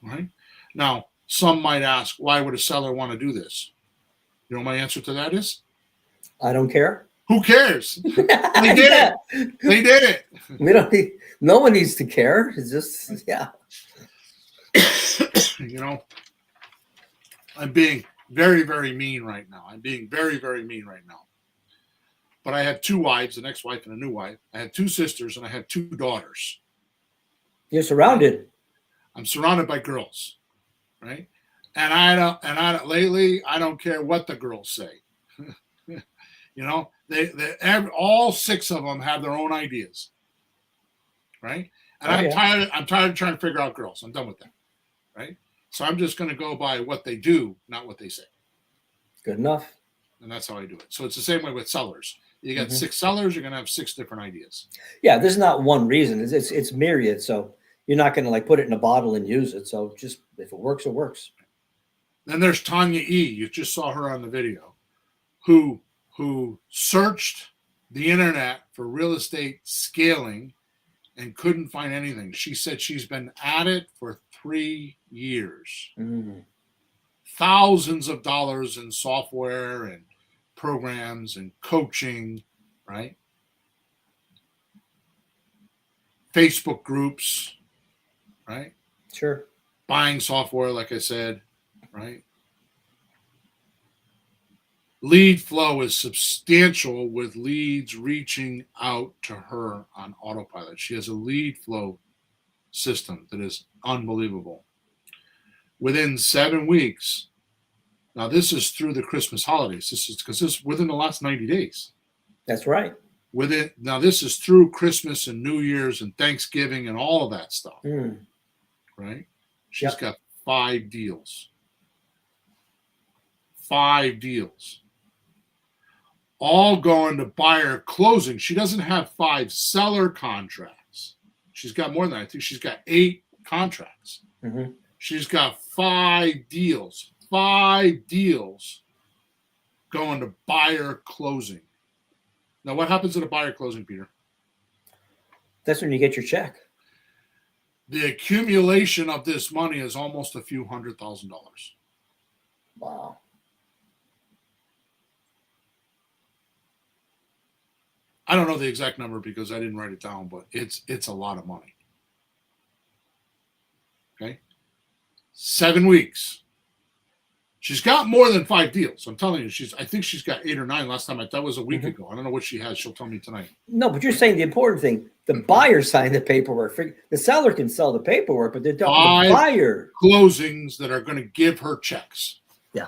Right. Now, some might ask, why would a seller want to do this? You know, my answer to that is, I don't care. Who cares? They did it. They did it. We don't need, no one needs to care. It's just, yeah. You know, I'm being very, very mean right now. I'm being very, very mean right now. But I had 2 wives, an ex-wife and a new wife. I had 2 sisters and I had 2 daughters. You're surrounded. I'm surrounded by girls, right? And I don't lately, I don't care what the girls say. You know, all 6 of them have their own ideas, right? And I'm tired of trying to figure out girls. I'm done with that, right? So I'm just going to go by what they do, not what they say. Good enough. And that's how I do it. So it's the same way with sellers. You got 6 sellers, you're going to have 6 different ideas. Yeah, there's not one reason. It's myriad. So you're not going to like put it in a bottle and use it. So just if it works, it works. Then there's Tanya E. You just saw her on the video, who searched the internet for real estate scaling and couldn't find anything. She said she's been at it for 3 years. Thousands of dollars in software and programs and coaching, right? Facebook groups, right? Sure. Buying software, like I said, right? Lead flow is substantial with leads reaching out to her on autopilot. She has a lead flow system that is unbelievable. Within 7 weeks, now this is through the Christmas holidays. This is because this is within the last 90 days. That's right. Now this is through Christmas and New Year's and Thanksgiving and all of that stuff. Right? She's got 5 deals. 5 deals. All going to buyer closing. She doesn't have 5 seller contracts. She's got more than that. I think she's got 8 contracts. She's got 5 deals. 5 deals going to buyer closing. Now, what happens at a buyer closing, Peter? That's when you get your check. The accumulation of this money is almost a few $100,000. Wow. I don't know the exact number because I didn't write it down, but it's a lot of money. Okay. 7 weeks. She's got more than 5 deals. I'm telling you, I think she's got 8 or 9 last time. That was a week ago. I don't know what she has. She'll tell me tonight. No, but you're saying the important thing, the buyer signed the paperwork. The seller can sell the paperwork, but the buyer. Closings that are going to give her checks. Yeah.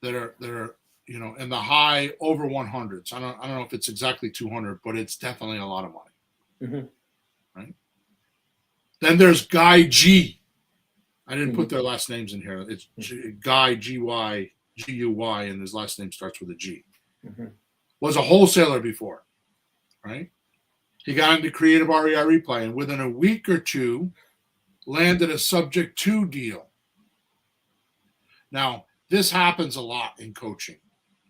That are you know, in the high over 100s. I don't know if it's exactly 200, but it's definitely a lot of money. Right? Then there's Guy G. I didn't put their last names in here. It's Guy G-Y, G-U-Y, and his last name starts with a G. Was a wholesaler before, right? He got into creative REI replay, and within a week or 2, landed a subject to deal. Now, this happens a lot in coaching.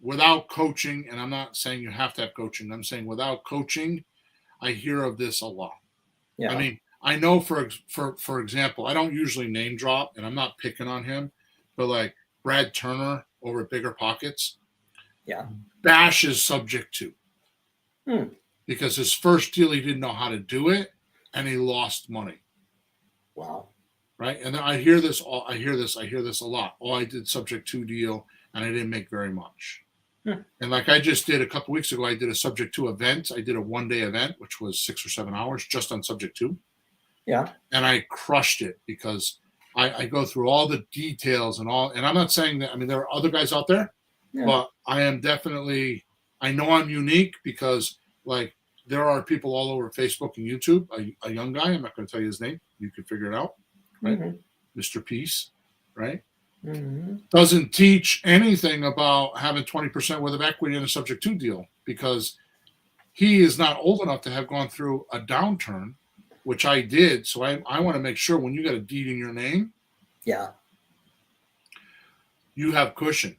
Without coaching, and I'm not saying you have to have coaching, I'm saying without coaching, I hear of this a lot. Yeah. I mean, I know for example, I don't usually name drop, and I'm not picking on him, but like Brad Turner over at Bigger Pockets, bashes subject to. Because his first deal he didn't know how to do it, and he lost money. Wow. Right? And then I hear this a lot. Oh, I did subject to deal and I didn't make very much. And like I just did a couple weeks ago, I did a subject to event. I did a 1-day event, which was 6 or 7 hours just on subject to. Yeah. And I crushed it because I go through all the details and I'm not saying that, I mean, there are other guys out there, but I am definitely, I know I'm unique because like there are people all over Facebook and YouTube, a young guy, I'm not going to tell you his name. You can figure it out, right? Mr. Peace, right? Doesn't teach anything about having 20% worth of equity in a subject to deal because he is not old enough to have gone through a downturn which I did. So I want to make sure when you got a deed in your name, Yeah. you have cushion.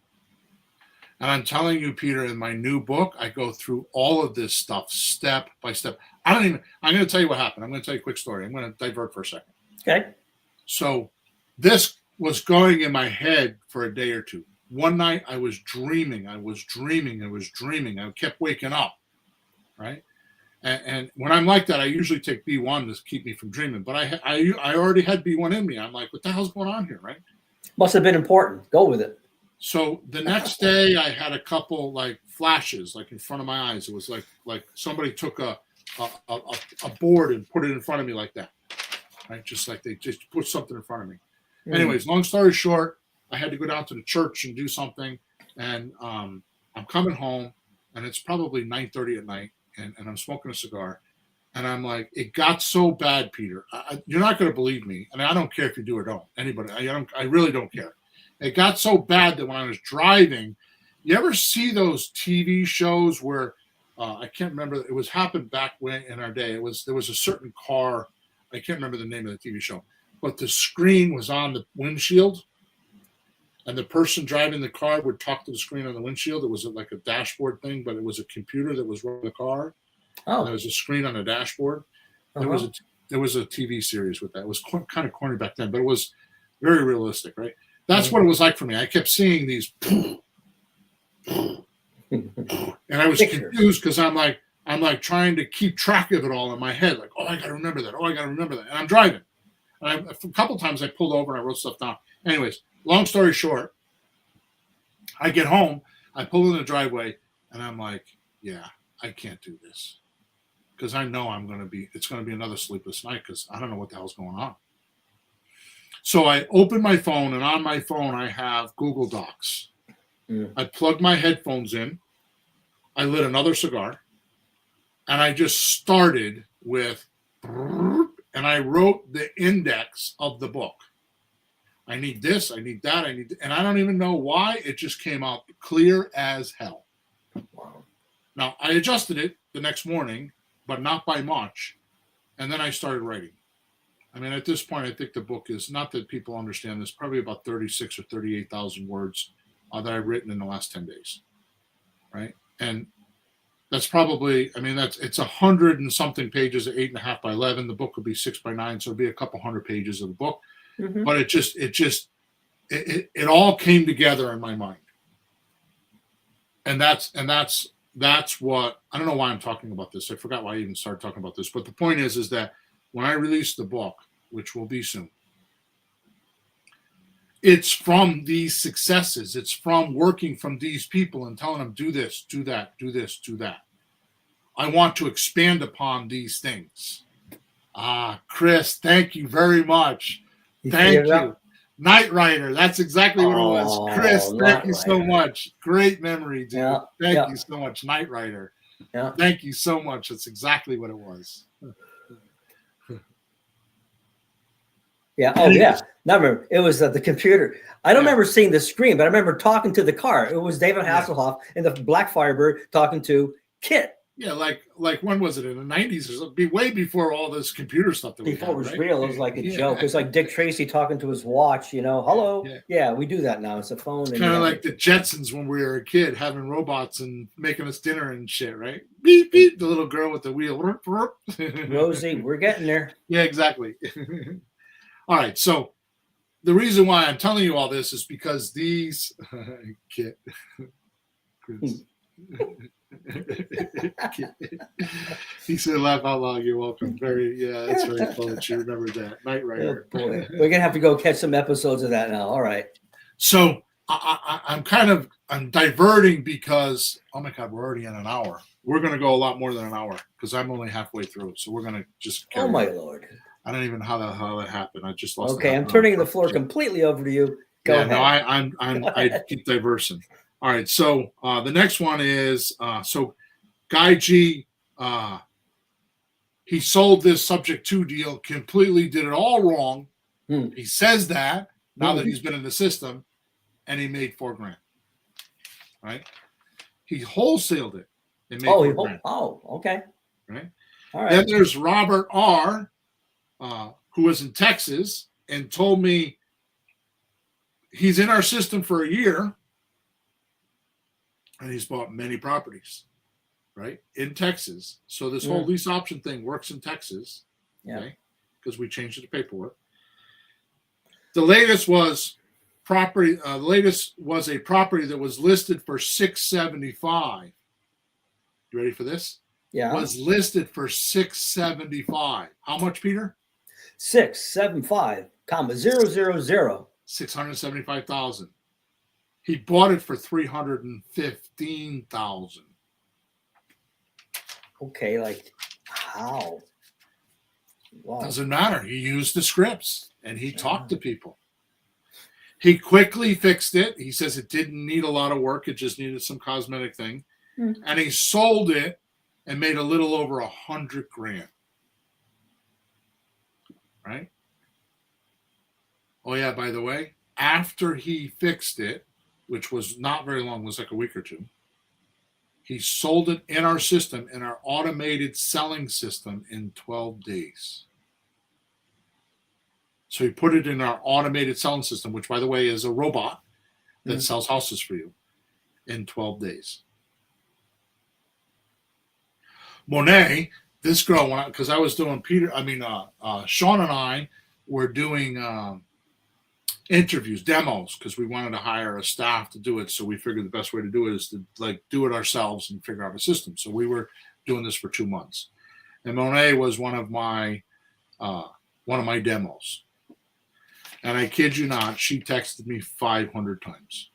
And I'm telling you, Peter, in my new book, I go through all of this stuff step by step. I'm going to tell you what happened. I'm going to tell you a quick story. I'm going to divert for a second. Okay. So this was going in my head for a day or two. One night I was dreaming. I kept waking up, right? And when I'm like that, I usually take B1 to keep me from dreaming. But I already had B1 in me. I'm like, what the hell's going on here, right? Must have been important. Go with it. So the next day I had a couple like flashes like in front of my eyes. It was like somebody took a board and put it in front of me like that, right? Just like they just put something in front of me. Anyways, long story short, I had to go down to the church and do something. And I'm coming home and it's probably 9:30 at night and I'm smoking a cigar. And I'm like, it got so bad, Peter. You're not going to believe me. And I don't care if you do or don't. Anybody, I really don't care. It got so bad that when I was driving, you ever see those TV shows where I can't remember, it was happened back when in our day. There was a certain car, I can't remember the name of the TV show, but the screen was on the windshield, and the person driving the car would talk to the screen on the windshield. It was like a dashboard thing, but it was a computer that was running the car. Oh, there was a screen on the dashboard. There was a TV series with that. It was kind of corny back then, but it was very realistic, right? That's what it was like for me. I kept seeing these, and I was confused because I'm like trying to keep track of it all in my head. Like, oh, I got to remember that. Oh, I got to remember that. And I'm driving. And a couple times I pulled over and I wrote stuff down. Anyways, long story short, I get home, I pull in the driveway, and I'm like, yeah, I can't do this because I know it's going to be another sleepless night because I don't know what the hell's going on. So I open my phone, and on my phone, I have Google Docs. I plugged my headphones in. I lit another cigar, and I just started with, and I wrote the index of the book. I need this, I need that, and I don't even know why. It just came out clear as hell. Wow. Now, I adjusted it the next morning, but not by much, and then I started writing. I mean, at this point, I think the book is, not that people understand this, probably about 36 or 38,000 words that I've written in the last 10 days, right? And that's probably, it's 100 and something pages at 8.5 by 11. The book would be 6 by 9, so it'd be a couple hundred pages of the book. Mm-hmm. But it all came together in my mind. And that's what, I don't know why I'm talking about this. I forgot why I even started talking about this. But the point is that when I release the book, which will be soon, it's from these successes. It's from working from these people and telling them, do this, do that, do this, do that. I want to expand upon these things. Chris, thank you very much. Thank you. Knight Rider. That's exactly what it was. Chris, thank you so much. Great memory, dude. Yeah, thank you so much. Knight Rider. Yeah. Thank you so much. That's exactly what it was. Yeah. Oh, yeah. Remember, it was the computer. I don't remember seeing the screen, but I remember talking to the car. It was David Hasselhoff and the Black Firebird talking to Kit. Yeah, like when was it, in the 90s or something? Way before all this computer stuff that before it was real. It was like a joke. It was like Dick Tracy talking to his watch, hello. Yeah, we do that now. It's a phone. It's kind of like the Jetsons when we were a kid, having robots and making us dinner and shit, right? Beep, beep, the little girl with the wheel. Rosie, we're getting there. Yeah, exactly. All right, so the reason why I'm telling you all this is because these Kit. He said, "Laugh out loud." You're welcome. That's very cool that you remember that. Knight Rider. Oh, boy. We're gonna have to go catch some episodes of that now. All right. So I'm diverting because, oh my God, we're already in an hour. We're gonna go a lot more than an hour because I'm only halfway through. So we're gonna just. Oh my Lord. I don't even know how that happened. I just lost. Okay, I'm turning the floor completely over to you. Go ahead. No, I keep diversing. All right, so the next one is Guy G. He sold this subject to deal, completely did it all wrong. He says that now that he's been in the system, and he made $4,000. Right? He wholesaled it. And made $4,000. Okay. Right. All right. Then there's Robert R. who was in Texas and told me he's in our system for a year and he's bought many properties, right, in Texas. So this whole lease option thing works in Texas, okay, because we changed the paperwork. The latest was property. The latest was a property that was listed for $675. You ready for this? Yeah. Was listed for $675. How much, Peter? 675, comma 000. $675,000. He bought it for $315,000. Okay, like how? Wow. Doesn't matter. He used the scripts and he talked to people. He quickly fixed it. He says it didn't need a lot of work. It just needed some cosmetic thing. And he sold it and made a little over $100,000. Right? Oh yeah, by the way, after he fixed it, which was not very long, it was like a week or two, he sold it in our system, in our automated selling system, in 12 days. So he put it in our automated selling system, which, by the way, is a robot that sells houses for you, in 12 days. Monet, this girl, because I was doing Sean and I were doing interviews, demos, because we wanted to hire a staff to do it. So we figured the best way to do it is to do it ourselves and figure out a system. So we were doing this for 2 months, and Monet was one of my demos. And I kid you not, she texted me 500 times.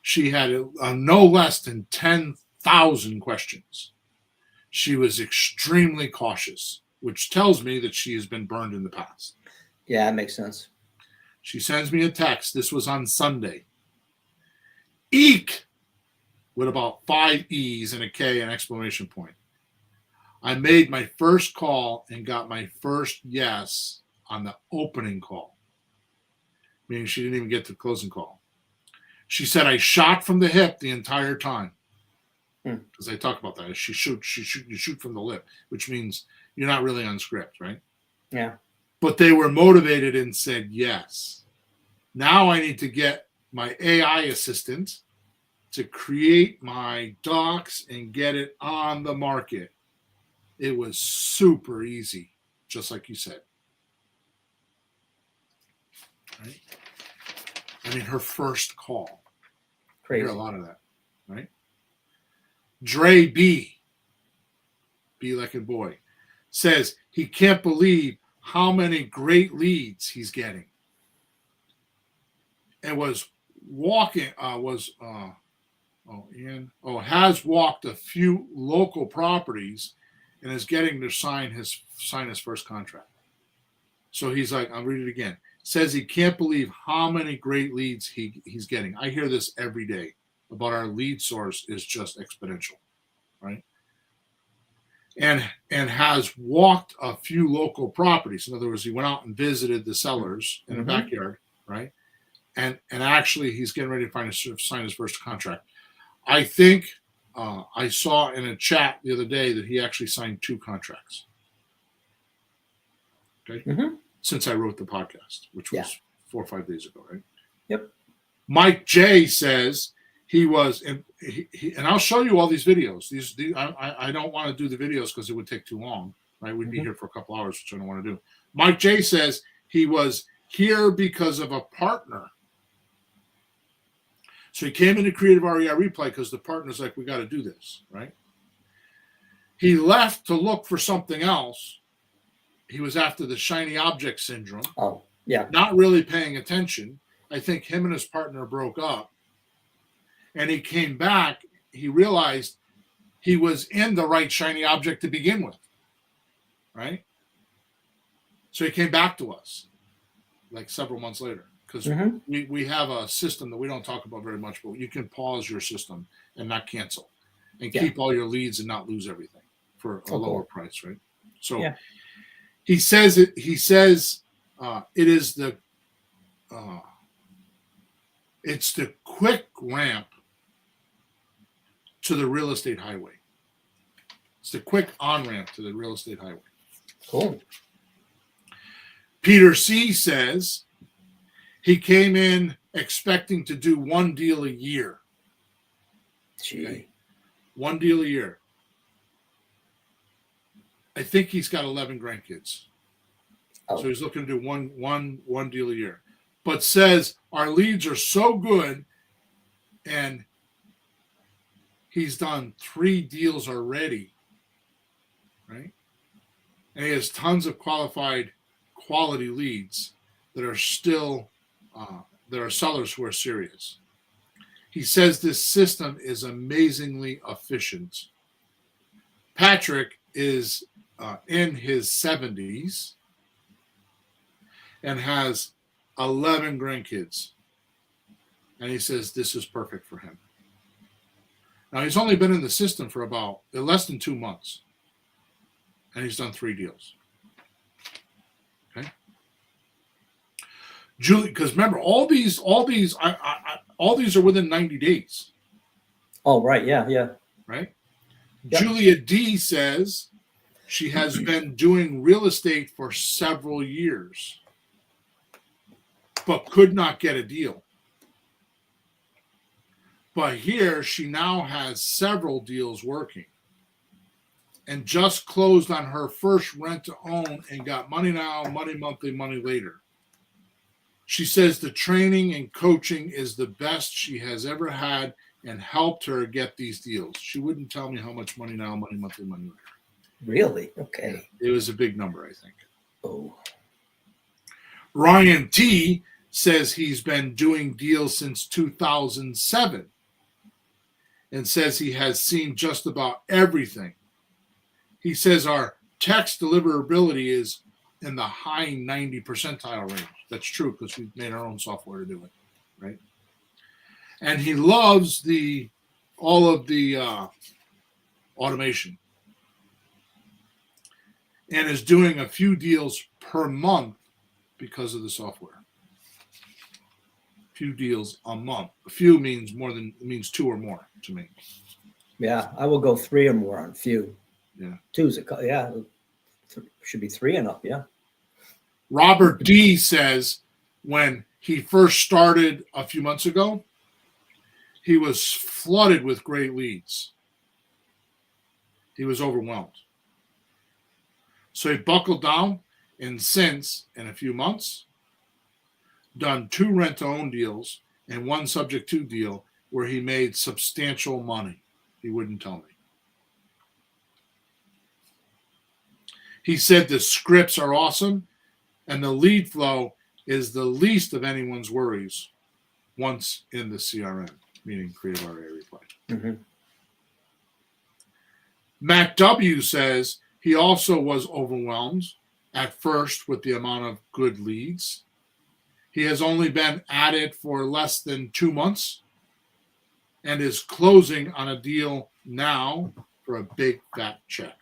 She had no less than 10,000 questions. She was extremely cautious, which tells me that she has been burned in the past. Yeah, that makes sense. She sends me a text. This was on Sunday. Eek! With about 5 E's and a K and exclamation point. I made my first call and got my first yes on the opening call. Meaning she didn't even get to the closing call. She said I shot from the hip the entire time. Because I talk about that. You shoot from the lip, which means you're not really on script, right? Yeah. But they were motivated and said yes. Now I need to get my AI assistant to create my docs and get it on the market. It was super easy, just like you said. Right? I mean, her first call. Crazy. I hear a lot of that, right? Dre B like a boy, says he can't believe how many great leads he's getting. And has walked a few local properties and is getting to sign his first contract. So he's like, I'll read it again. Says he can't believe how many great leads he's getting. I hear this every day about our lead source is just exponential, right? And has walked a few local properties. In other words, he went out and visited the sellers in the backyard, right? And actually, he's getting ready to sign his first contract. I think I saw in a chat the other day that he actually signed 2 contracts. Okay, since I wrote the podcast, which was 4 or 5 days ago, right? Yep. Mike J says he was, and I'll show you all these videos. I don't want to do the videos because it would take too long, right? We'd be here for a couple hours, which I don't want to do. Mike J says he was here because of a partner. So he came into Creative REI Replay because the partner's like, we got to do this, right? He left to look for something else. He was after the shiny object syndrome. Oh, yeah. Not really paying attention. I think him and his partner broke up. And he came back. He realized he was in the right shiny object to begin with, right? So he came back to us like several months later. Because we have a system that we don't talk about very much, but you can pause your system and not cancel and keep all your leads and not lose everything for a lower price, right? So he says it is it's the quick ramp to the real estate highway. It's the quick on-ramp to the real estate highway. Cool. Peter C. says he came in expecting to do one deal a year. Gee. One deal a year. I think he's got 11 grandkids. Oh. So he's looking to do one deal a year. But says our leads are so good, and he's done 3 deals already, right? And he has tons of quality leads that are still that are sellers who are serious. He says this system is amazingly efficient. Patrick is in his 70s and has 11 grandkids. And he says this is perfect for him. Now, he's only been in the system for about less than 2 months. And he's done 3 deals. Okay. Julie, because remember, all these are within 90 days. Oh, right. Yeah. Right? Yep. Julia D says she has been doing real estate for several years, but could not get a deal. But here she now has several deals working and just closed on her first rent to own and got money now, money monthly, money later. She says the training and coaching is the best she has ever had and helped her get these deals. She wouldn't tell me how much money now, money monthly, money later. Really? Okay. It was a big number, I think. Oh. Ryan T says he's been doing deals since 2007 and says he has seen just about everything. He says our text deliverability is in the high 90 percentile range. That's true because we've made our own software to do it, right? And he loves all of the automation and is doing a few deals per month because of the software. Few deals a month. A few means 2 or more to me. Yeah, I will go 3 or more on few. Yeah. 2's should be 3 and up. Yeah. Robert D says when he first started a few months ago, he was flooded with great leads. He was overwhelmed. So he buckled down and since, in a few months, done 2 rent-to-own deals and 1 subject-to deal where he made substantial money. He wouldn't tell me. He said the scripts are awesome and the lead flow is the least of anyone's worries once in the CRM, meaning Creative RA Reply. Mm-hmm. Matt W. says he also was overwhelmed at first with the amount of good leads. He has only been at it for less than 2 months and is closing on a deal now for a big fat check.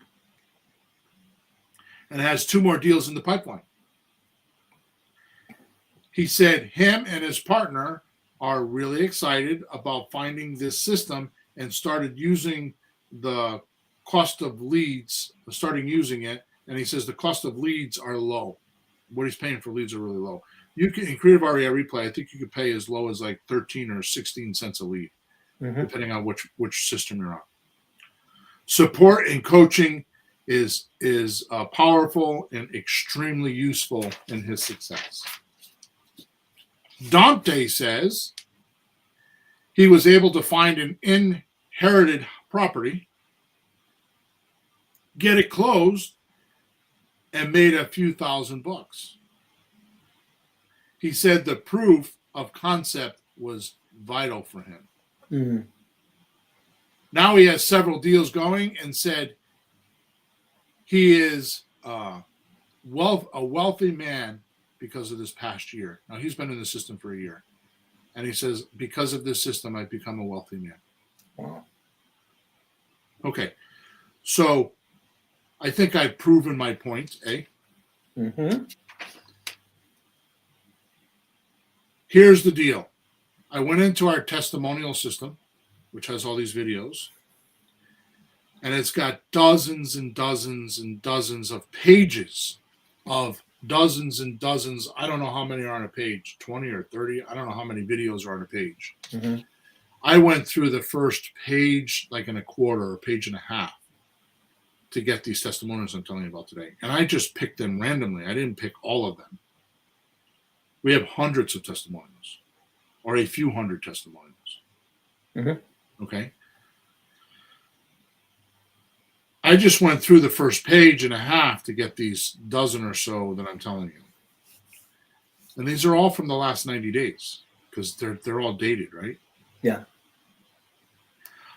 And has 2 more deals in the pipeline. He said him and his partner are really excited about finding this system and started using the cost of leads, starting using it. And he says the cost of leads are low. What he's paying for leads are really low. You can, in Creative RA Replay, I think you could pay as low as like 13 or 16 cents a lead, depending on which system you're on. Support and coaching is powerful and extremely useful in his success. Dante says he was able to find an inherited property, get it closed, and made a few $1,000. He said the proof of concept was vital for him. Mm-hmm. Now he has several deals going and said he is a wealthy man because of this past year. Now he's been in the system for a year. And he says, because of this system, I've become a wealthy man. Wow. Okay. So I think I've proven my point, eh? Mm-hmm. Here's the deal. I went into our testimonial system, which has all these videos, and it's got dozens and dozens and dozens of pages of dozens and dozens. I don't know how many are on a page, 20 or 30. I don't know how many videos are on a page. Mm-hmm. I went through the first page like in a quarter or page and a half to get these testimonials I'm telling you about today. And I just picked them randomly. I didn't pick all of them. We have hundreds of testimonials or a few hundred testimonials. Mm-hmm. Okay. I just went through the first page and a half to get these dozen or so that I'm telling you. And these are all from the last 90 days because they're all dated, right? Yeah.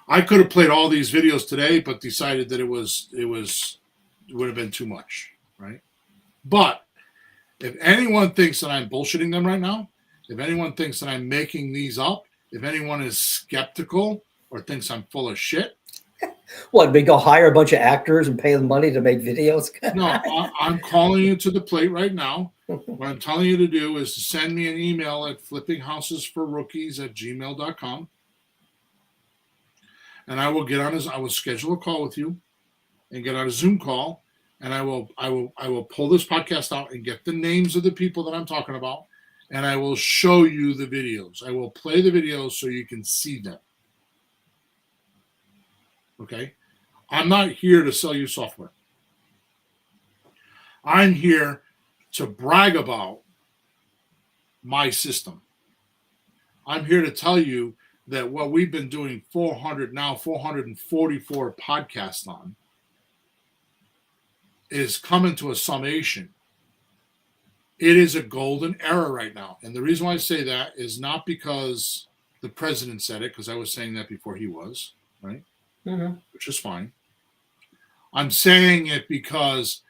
I could have played all these videos today, but decided that it would have been too much, right? But if anyone thinks that I'm bullshitting them right now, if anyone thinks that I'm making these up, if anyone is skeptical or thinks I'm full of shit, What, we go hire a bunch of actors and pay them money to make videos? no, I'm calling you to the plate right now. What I'm telling you to do is to send me an email at flippinghousesforrookies@gmail.com. And I will I will schedule a call with you and get on a Zoom call. And I will pull this podcast out and get the names of the people that I'm talking about. And I will show you the videos. I will play the videos so you can see them. Okay? I'm not here to sell you software. I'm here to brag about my system. I'm here to tell you that what we've been doing 444 podcasts on is coming to a summation. It is a golden era right now. And the reason why I say that is not because the president said it, because I was saying that before he was, right? Mm-hmm. Which is fine. I'm saying it because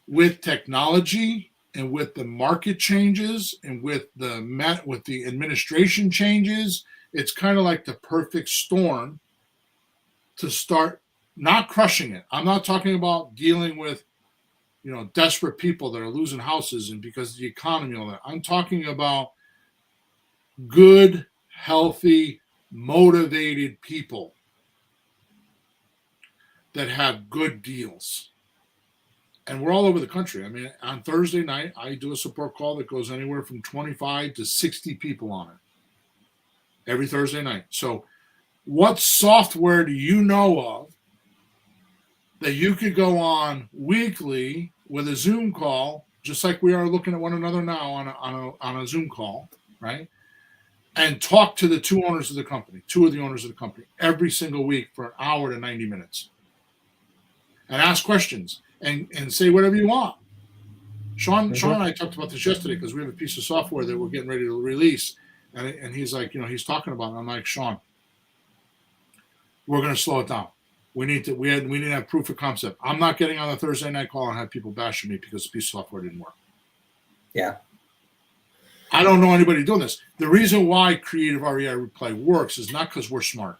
with technology and with the market changes and with the administration changes, it's kind of like the perfect storm to start not crushing it. I'm not talking about dealing with, desperate people that are losing houses and because of the economy and all that. I'm talking about good, healthy, motivated people that have good deals. And we're all over the country. I mean, on Thursday night, I do a support call that goes anywhere from 25 to 60 people on it every Thursday night. So what software do you know of that you could go on weekly with a Zoom call, just like we are looking at one another now on a Zoom call, right? And talk to the two of the owners of the company, every single week for an hour to 90 minutes. And ask questions and say whatever you want. Sean and I talked about this yesterday because we have a piece of software that we're getting ready to release. And he's like, he's talking about it. I'm like, Sean, we're going to slow it down. We need to have proof of concept. I'm not getting on the Thursday night call and have people bashing me because the piece of software didn't work. Yeah. I don't know anybody doing this. The reason why Creative REI Reply works is not because we're smart.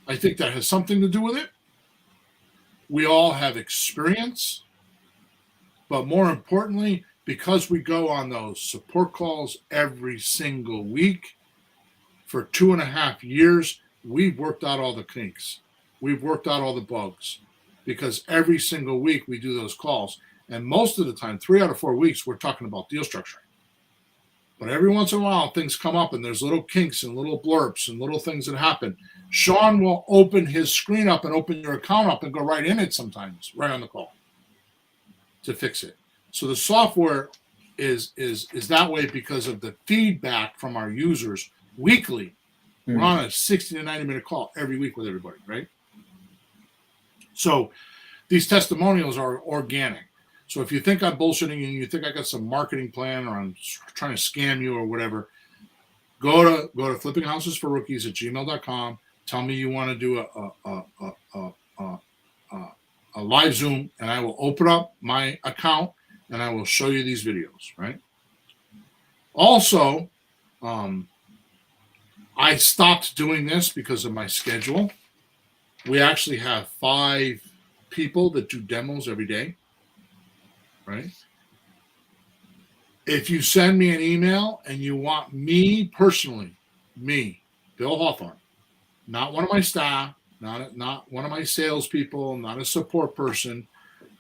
I think that has something to do with it. We all have experience, but more importantly, because we go on those support calls every single week for 2.5 years, we've worked out all the kinks. We've worked out all the bugs because every single week we do those calls. And most of the time, 3 out of 4 weeks, we're talking about deal structuring. But every once in a while, things come up and there's little kinks and little blurps and little things that happen. Sean will open his screen up and open your account up and go right in it sometimes, right on the call to fix it. So the software is that way because of the feedback from our users weekly. We're on a 60 to 90 minute call every week with everybody, right? So these testimonials are organic. So if you think I'm bullshitting and you think I got some marketing plan or I'm trying to scam you or whatever, go to flippinghousesforrookies@gmail.com. Tell me you want to do a live Zoom, and I will open up my account and I will show you these videos, right? Also, I stopped doing this because of my schedule. We actually have 5 people that do demos every day, right? If you send me an email and you want me personally, Bill Hawthorne, not one of my staff, not one of my salespeople, not a support person,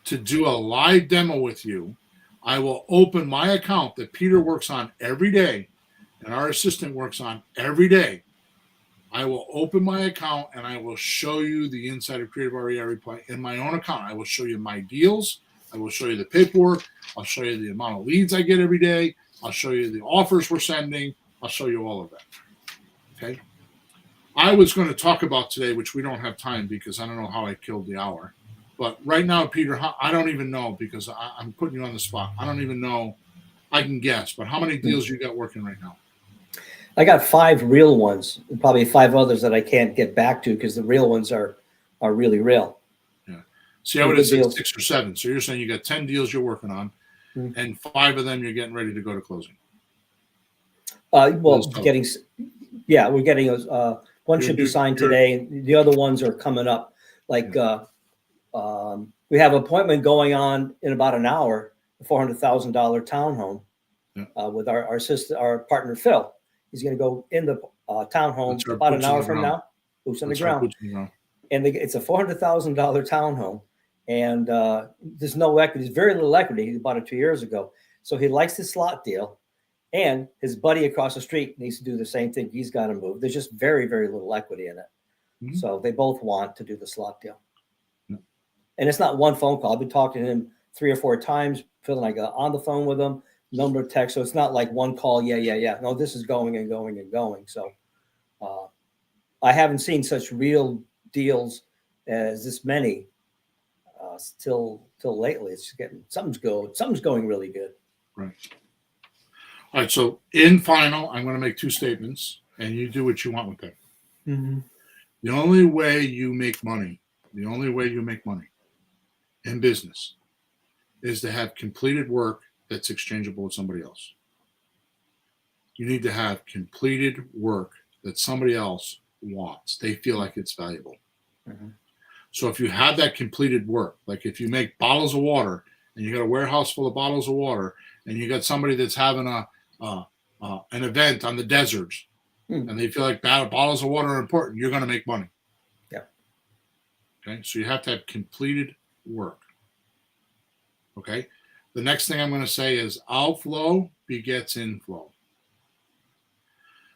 to do a live demo with you, I will open my account that Peter works on every day and our assistant works on every day. I will open my account and I will show you the inside of Creative REI Reply in my own account. I will show you my deals. I will show you the paperwork. I'll show you the amount of leads I get every day. I'll show you the offers we're sending. I'll show you all of that. Okay. I was going to talk about today, which we don't have time because I don't know how I killed the hour. But right now, Peter, I don't even know because I'm putting you on the spot. I don't even know. I can guess, but how many deals you got working right now? I got 5 real ones, and probably 5 others that I can't get back to because the real ones are really real. Yeah. See, I would have said 6 or 7. So you're saying you got 10 deals you're working on, and 5 of them you're getting ready to go to closing. Well, we're getting one should be signed today, and the other ones are coming up. Like we have an appointment going on in about an hour, a $400,000 townhome with our partner Phil. He's going to go in the townhome about an hour from now. Boots on the ground. And it's a $400,000 townhome, and there's no equity. There's very little equity. He bought it 2 years ago, so he likes the slot deal. And his buddy across the street needs to do the same thing. He's got to move. There's just very, very little equity in it. So they both want to do the slot deal. And it's not one phone call. I've been talking to him 3 or 4 times. Phil and I got on the phone with him, number of texts. So it's not like one call. Yeah. No, this is going and going and going. So I haven't seen such real deals as this many till lately. It's getting something's going really good. Right. All right, so in final, I'm going to make 2 statements, and you do what you want with them. Mm-hmm. The only way you make money in business is to have completed work that's exchangeable with somebody else. You need to have completed work that somebody else wants. They feel like it's valuable. Mm-hmm. So if you have that completed work, like if you make bottles of water and you got a warehouse full of bottles of water and you got somebody that's having an event on the deserts and they feel like bottles of water are important, you're going to make money. Yeah. Okay. So you have to have completed work. Okay. The next thing I'm going to say is outflow begets inflow.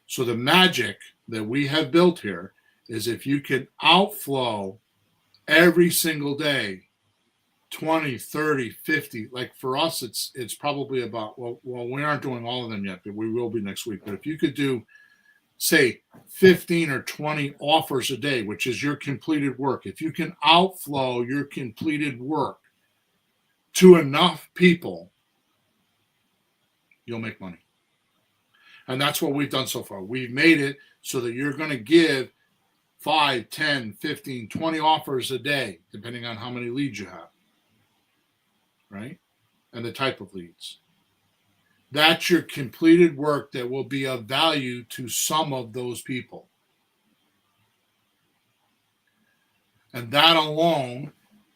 So the magic that we have built here is if you can outflow every single day 20, 30, 50. Like for us, it's probably about, well, we aren't doing all of them yet, but we will be next week. But if you could do, say, 15 or 20 offers a day, which is your completed work, if you can outflow your completed work to enough people, you'll make money. And that's what we've done so far. We've made it so that you're going to give 5, 10, 15, 20 offers a day, depending on how many leads you have. Right? And the type of leads. That's your completed work that will be of value to some of those people. And that alone,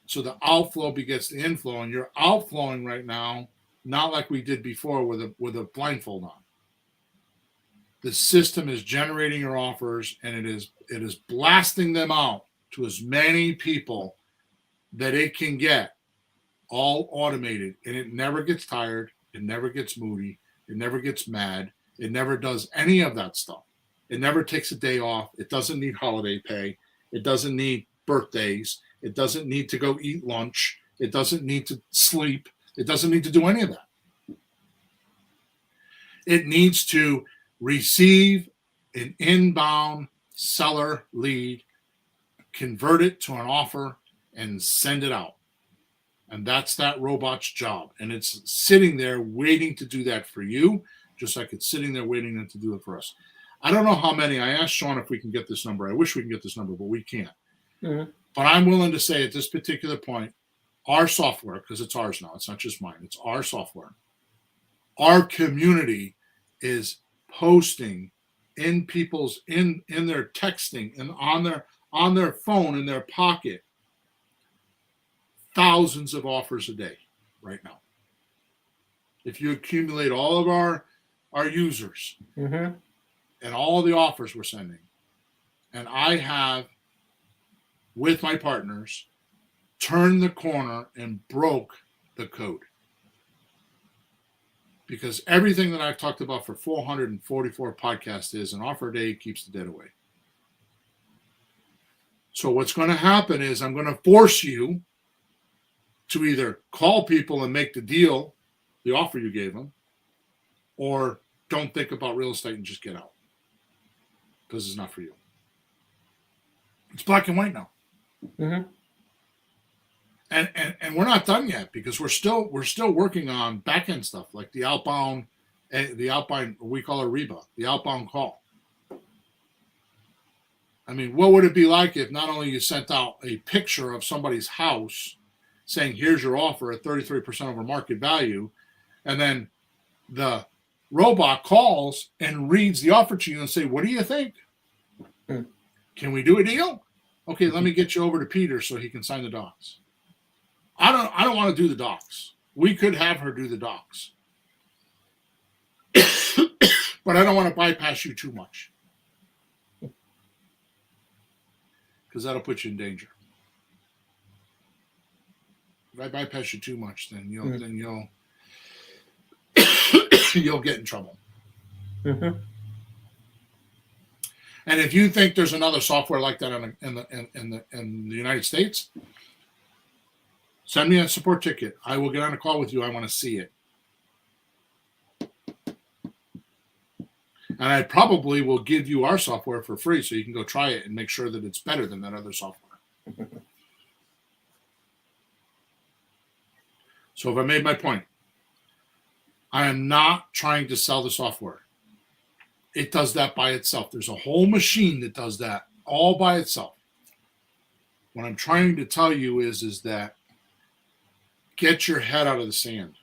so the outflow begets the inflow, and you're outflowing right now, not like we did before with a blindfold on. The system is generating your offers, and it is blasting them out to as many people that it can get. All automated, and it never gets tired, it never gets moody, it never gets mad, it never does any of that stuff. It never takes a day off, it doesn't need holiday pay, it doesn't need birthdays, it doesn't need to go eat lunch, it doesn't need to sleep, it doesn't need to do any of that. It needs to receive an inbound seller lead, convert it to an offer, and send it out. And that's that robot's job. And it's sitting there waiting to do that for you, just like it's sitting there waiting to do it for us. I don't know how many. I asked Sean if we can get this number. I wish we can get this number, but we can't. Mm-hmm. But I'm willing to say at this particular point, our software, because it's ours now, it's not just mine, it's our software. Our community is posting in people's in their texting and on their phone in their pocket thousands of offers a day right now. If you accumulate all of our users mm-hmm. and all the offers we're sending, and I have, with my partners, turned the corner and broke the code. Because everything that I've talked about for 444 podcasts is an offer a day keeps the dead away. So what's going to happen is I'm going to force you to either call people and make the deal, the offer you gave them, or don't think about real estate and just get out because it's not for you. It's black and white now. Mm-hmm. And we're not done yet because we're still working on back end stuff like the outbound, we call it REBA, the outbound call. I mean, what would it be like if not only you sent out a picture of somebody's house saying, here's your offer at 33% over market value, and then the robot calls and reads the offer to you and say, what do you think? Can we do a deal? Okay, let me get you over to Peter so he can sign the docs. I don't want to do the docs. We could have her do the docs. But I don't want to bypass you too much. Because that'll put you in danger. If I bypass you too much, then you'll you'll get in trouble. Mm-hmm. And if you think there's another software like that in the United States, send me a support ticket. I will get on a call with you. I want to see it. And I probably will give you our software for free so you can go try it and make sure that it's better than that other software. So if I made my point, I am not trying to sell the software. It does that by itself. There's a whole machine that does that all by itself. What I'm trying to tell you is that get your head out of the sand.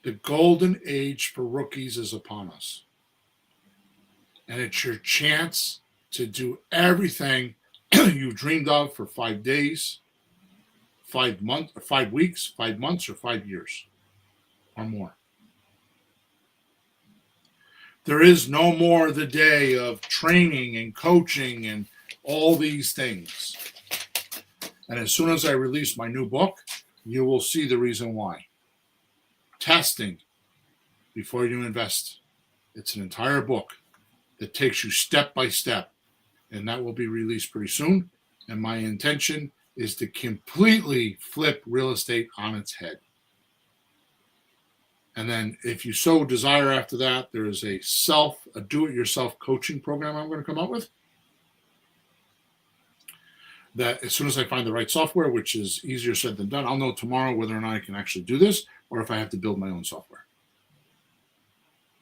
The golden age for rookies is upon us. And it's your chance to do everything you dreamed of for 5 days, 5 months, or 5 weeks, 5 months, or 5 years or more. There is no more the day of training and coaching and all these things. And as soon as I release my new book, you will see the reason why. Testing before you invest. It's an entire book that takes you step by step, and that will be released pretty soon. And my intention is to completely flip real estate on its head. And then if you so desire after that, there is a do-it-yourself coaching program I'm going to come up with. That as soon as I find the right software, which is easier said than done, I'll know tomorrow whether or not I can actually do this or if I have to build my own software.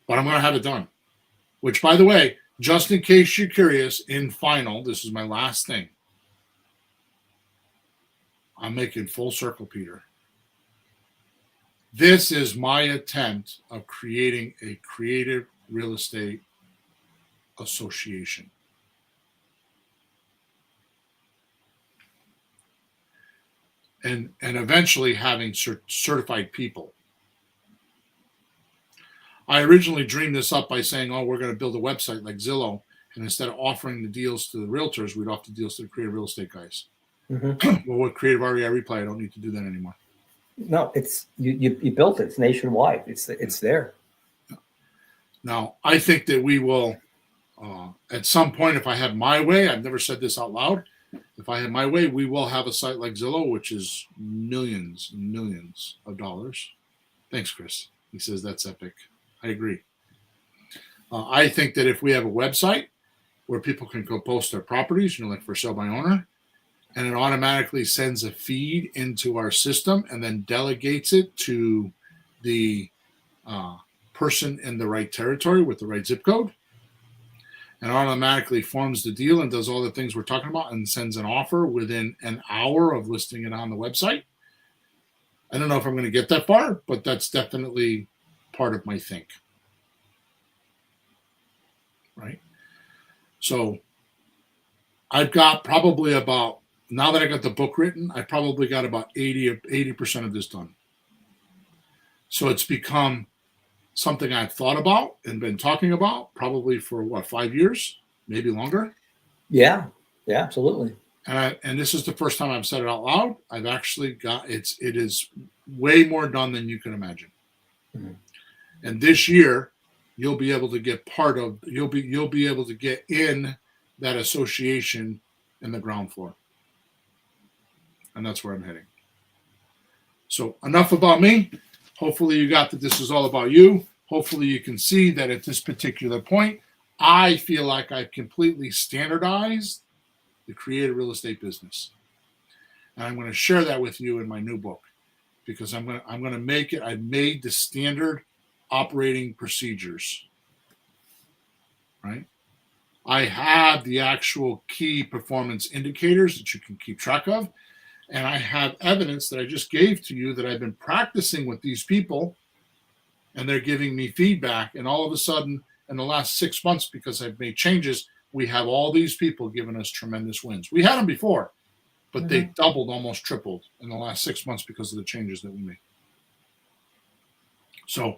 But I'm going to have it done. Which, by the way, just in case you're curious, in final, this is my last thing. I'm making full circle, Peter. This is my attempt of creating a creative real estate association. And eventually having certified people. I originally dreamed this up by saying, we're going to build a website like Zillow. And instead of offering the deals to the realtors, we'd offer the deals to the creative real estate guys. Mm-hmm. Well, with Creative REI Reply, I don't need to do that anymore. No, it's you built it. It's nationwide. It's there. Now, I think that we will, at some point, if I have my way, I've never said this out loud, if I have my way, we will have a site like Zillow, which is millions and millions of dollars. Thanks, Chris. He says that's epic. I agree. I think that if we have a website where people can go post their properties, like for sale by owner, and it automatically sends a feed into our system and then delegates it to the person in the right territory with the right zip code, and automatically forms the deal and does all the things we're talking about and sends an offer within an hour of listing it on the website. I don't know if I'm going to get that far, but that's definitely part of my think. Right? So I've got probably about, now that I got the book written, I probably got about 80% of this done. So it's become something I've thought about and been talking about probably for 5 years, maybe longer. Yeah, absolutely. And this is the first time I've said it out loud. I've actually got it is way more done than you can imagine. Mhm. And this year, you'll be able to get you'll be able to get in that association in the ground floor. And that's where I'm heading. So enough about me. Hopefully you got that this is all about you. Hopefully you can see that at this particular point, I feel like I've completely standardized the creative real estate business. And I'm going to share that with you in my new book, because I'm going to make it, I've made the standard operating procedures, right? I have the actual key performance indicators that you can keep track of. And I have evidence that I just gave to you that I've been practicing with these people, and they're giving me feedback. And all of a sudden, in the last 6 months, because I've made changes, we have all these people giving us tremendous wins. We had them before, but they doubled, almost tripled in the last 6 months because of the changes that we made. So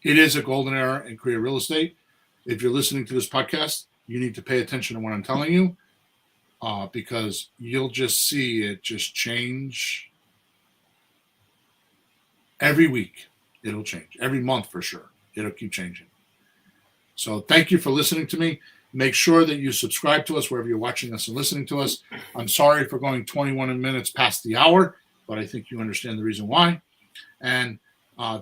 it is a golden era in creative real estate. If you're listening to this podcast, you need to pay attention to what I'm telling you, because you'll just see it just change every week. It'll change every month for sure. It'll keep changing. So thank you for listening to me. Make sure that you subscribe to us wherever you're watching us and listening to us. I'm sorry for going 21 minutes past the hour, but I think you understand the reason why. And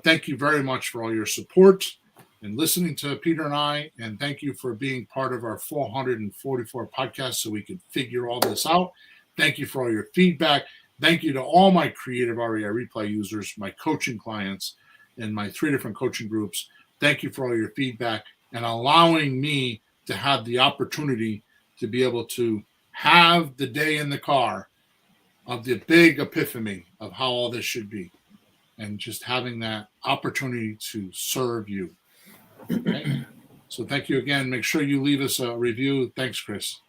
thank you very much for all your support and listening to Peter and I. And thank you for being part of our 444 podcasts so we could figure all this out. Thank you for all your feedback. Thank you to all my creative REI replay users, my coaching clients, and my 3 different coaching groups. Thank you for all your feedback and allowing me to have the opportunity to be able to have the day in the car of the big epiphany of how all this should be, and just having that opportunity to serve you. Okay? So thank you again. Make sure you leave us a review. Thanks, Chris.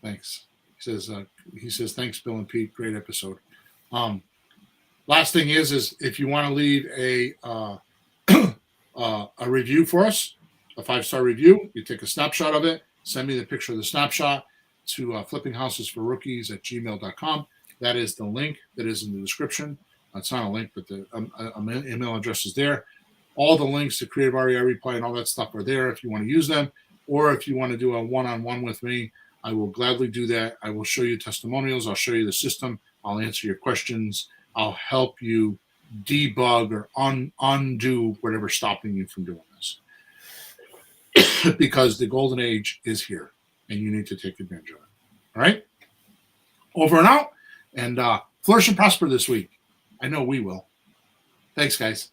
Thanks. He says, thanks, Bill and Pete. Great episode. Last thing is if you want to leave a review for us, a 5-star review, you take a snapshot of it, send me the picture of the snapshot to flippinghousesforrookies@gmail.com. That is the link that is in the description. It's not a link, but the email address is there. All the links to Creative REI Replay and all that stuff are there if you want to use them, or if you want to do a one-on-one with me, I will gladly do that. I will show you testimonials. I'll show you the system. I'll answer your questions. I'll help you debug or undo whatever's stopping you from doing this. Because the golden age is here, and you need to take advantage of it. All right? Over and out, and flourish and prosper this week. I know we will. Thanks, guys.